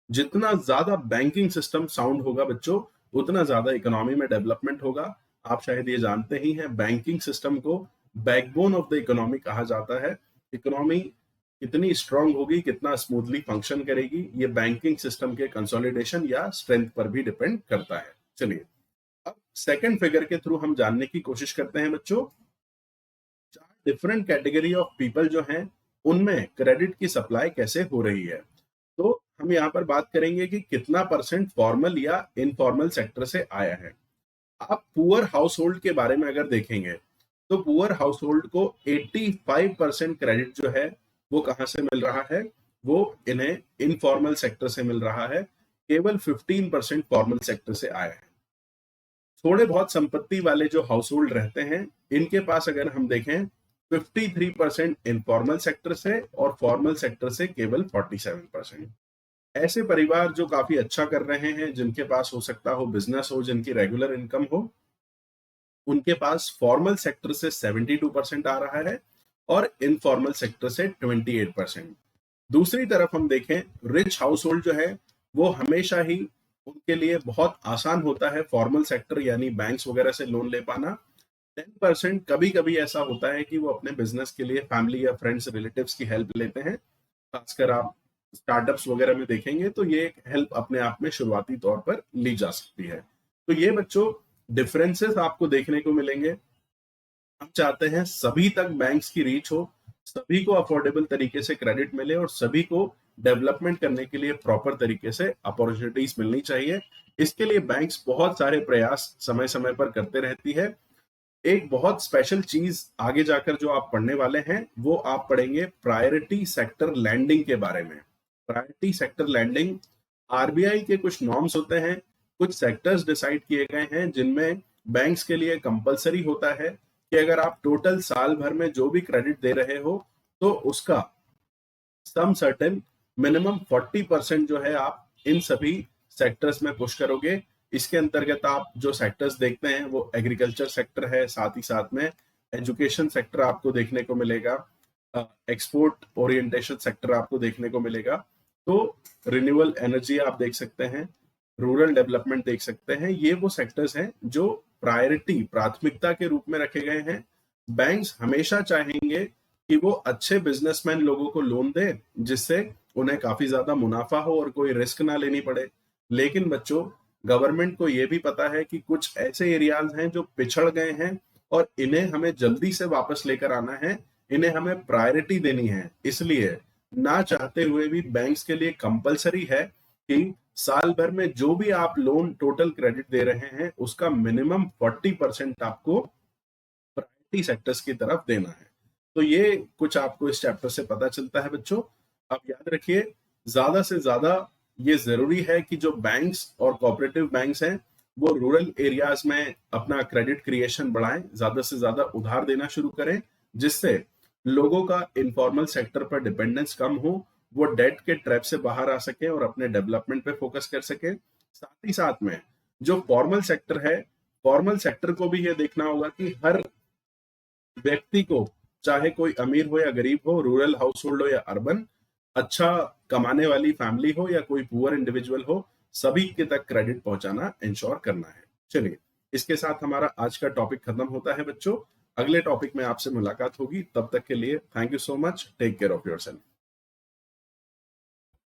जितना ज्यादा बैंकिंग सिस्टम साउंड होगा बच्चों उतना ज्यादा इकोनॉमी में डेवलपमेंट होगा। आप शायद ये जानते ही हैं बैंकिंग सिस्टम को बैकबोन ऑफ द इकोनॉमी कहा जाता है। इकोनॉमी कितनी स्ट्रांग होगी, कितना स्मूथली फंक्शन करेगी, ये बैंकिंग सिस्टम के कंसोलिडेशन या स्ट्रेंथ पर भी डिपेंड करता है। चलिए अब सेकंड फिगर के थ्रू हम जानने की कोशिश करते हैं बच्चों, चार डिफरेंट कैटेगरी ऑफ पीपल जो हैं उनमें क्रेडिट की सप्लाई कैसे हो रही है। तो हम यहाँ पर बात करेंगे कि कितना परसेंट फॉर्मल या इनफॉर्मल सेक्टर से आया है। आप पुअर हाउस होल्ड के बारे में अगर देखेंगे तो पुअर हाउस होल्ड को 85% क्रेडिट जो है वो कहां से मिल रहा है, वो इन्हें इनफॉर्मल सेक्टर से मिल रहा है। केवल 15% फॉर्मल सेक्टर से आया है। थोड़े बहुत संपत्ति वाले जो हाउस होल्ड रहते हैं इनके पास अगर हम देखें 53% इनफॉर्मल सेक्टर से और फॉर्मल सेक्टर से केवल 47%। ऐसे परिवार जो काफी अच्छा कर रहे हैं, जिनके पास हो सकता हो बिजनेस हो, जिनकी रेगुलर इनकम हो, उनके पास फॉर्मल सेक्टर से 72% आ रहा है और इनफॉर्मल सेक्टर से 28%। दूसरी तरफ हम देखें रिच हाउस होल्ड जो है वो हमेशा ही उनके लिए बहुत आसान होता है फॉर्मल सेक्टर यानी बैंक्स वगैरह से लोन ले पाना। 10% कभी कभी ऐसा होता है कि वो अपने बिजनेस के लिए फैमिली या फ्रेंड्स रिलेटिव्स की हेल्प लेते हैं। खासकर आप स्टार्टअप्स वगैरह में देखेंगे तो ये हेल्प अपने आप में शुरुआती तौर पर ली जा सकती है। तो ये बच्चों डिफरेंसेस आपको देखने को मिलेंगे। हम चाहते हैं सभी तक बैंक्स की रीच हो, सभी को अफोर्डेबल तरीके से क्रेडिट मिले और सभी को डेवलपमेंट करने के लिए प्रॉपर तरीके से अपॉर्चुनिटीज मिलनी चाहिए। इसके लिए बैंक्स बहुत सारे प्रयास समय समय पर करते रहती है। एक बहुत स्पेशल चीज आगे जाकर जो आप पढ़ने वाले हैं वो आप पढ़ेंगे प्रायोरिटी सेक्टर लैंडिंग के बारे में। प्रायोरिटी सेक्टर लैंडिंग आरबीआई के कुछ नॉर्म्स होते हैं, कुछ सेक्टर्स डिसाइड किए गए हैं जिनमें बैंक्स के लिए कंपलसरी होता है कि अगर आप टोटल साल भर में जो भी क्रेडिट दे रहे हो तो उसका सम सर्टेन मिनिमम 40% जो है आप इन सभी सेक्टर्स में पुश करोगे। इसके अंतर्गत आप जो सेक्टर्स देखते हैं वो एग्रीकल्चर सेक्टर है, साथ ही साथ में एजुकेशन सेक्टर आपको देखने को मिलेगा, एक्सपोर्ट ओरिएंटेशन सेक्टर आपको देखने को मिलेगा, तो रिन्यूएबल एनर्जी आप देख सकते हैं, रूरल डेवलपमेंट देख सकते हैं। ये वो सेक्टर्स हैं जो प्रायोरिटी प्राथमिकता के रूप में रखे गए हैं। बैंक्स हमेशा चाहेंगे कि वो अच्छे बिजनेसमैन लोगों को लोन दे जिससे उन्हें काफी ज्यादा मुनाफा हो और कोई रिस्क ना लेनी पड़े। लेकिन बच्चों गवर्नमेंट को ये भी पता है कि कुछ ऐसे एरियाज हैं जो पिछड़ गए हैं और इन्हें हमें जल्दी से वापस लेकर आना है, इन्हें हमें प्रायोरिटी देनी है। इसलिए ना चाहते हुए भी बैंक्स के लिए कंपलसरी है कि साल भर में जो भी आप लोन टोटल क्रेडिट दे रहे हैं उसका मिनिमम 40% आपको प्रायोरिटी सेक्टर्स की तरफ देना है। तो ये कुछ आपको इस चैप्टर से पता चलता है बच्चों। आप याद रखिए ज्यादा से ज्यादा ये जरूरी है कि जो बैंक्स और कोऑपरेटिव बैंक्स हैं वो रूरल एरियाज में अपना क्रेडिट क्रिएशन बढ़ाएं, ज्यादा से ज्यादा उधार देना शुरू करें जिससे लोगों का इनफॉर्मल सेक्टर पर डिपेंडेंस कम हो, वो डेट के ट्रैप से बाहर आ सके और अपने डेवलपमेंट पे फोकस कर सके। साथ ही साथ में जो फॉर्मल सेक्टर है, फॉर्मल सेक्टर को भी ये देखना होगा कि हर व्यक्ति को चाहे कोई अमीर हो या गरीब हो, रूरल हाउस होल्ड हो या अर्बन, अच्छा कमाने वाली फैमिली हो या कोई पुअर इंडिविजुअल हो, सभी के तक क्रेडिट पहुंचाना इंश्योर करना है। चलिए, इसके साथ हमारा आज का टॉपिक खत्म होता है बच्चों। अगले टॉपिक में आपसे मुलाकात होगी, तब तक के लिए thank you so much, take care of yourself.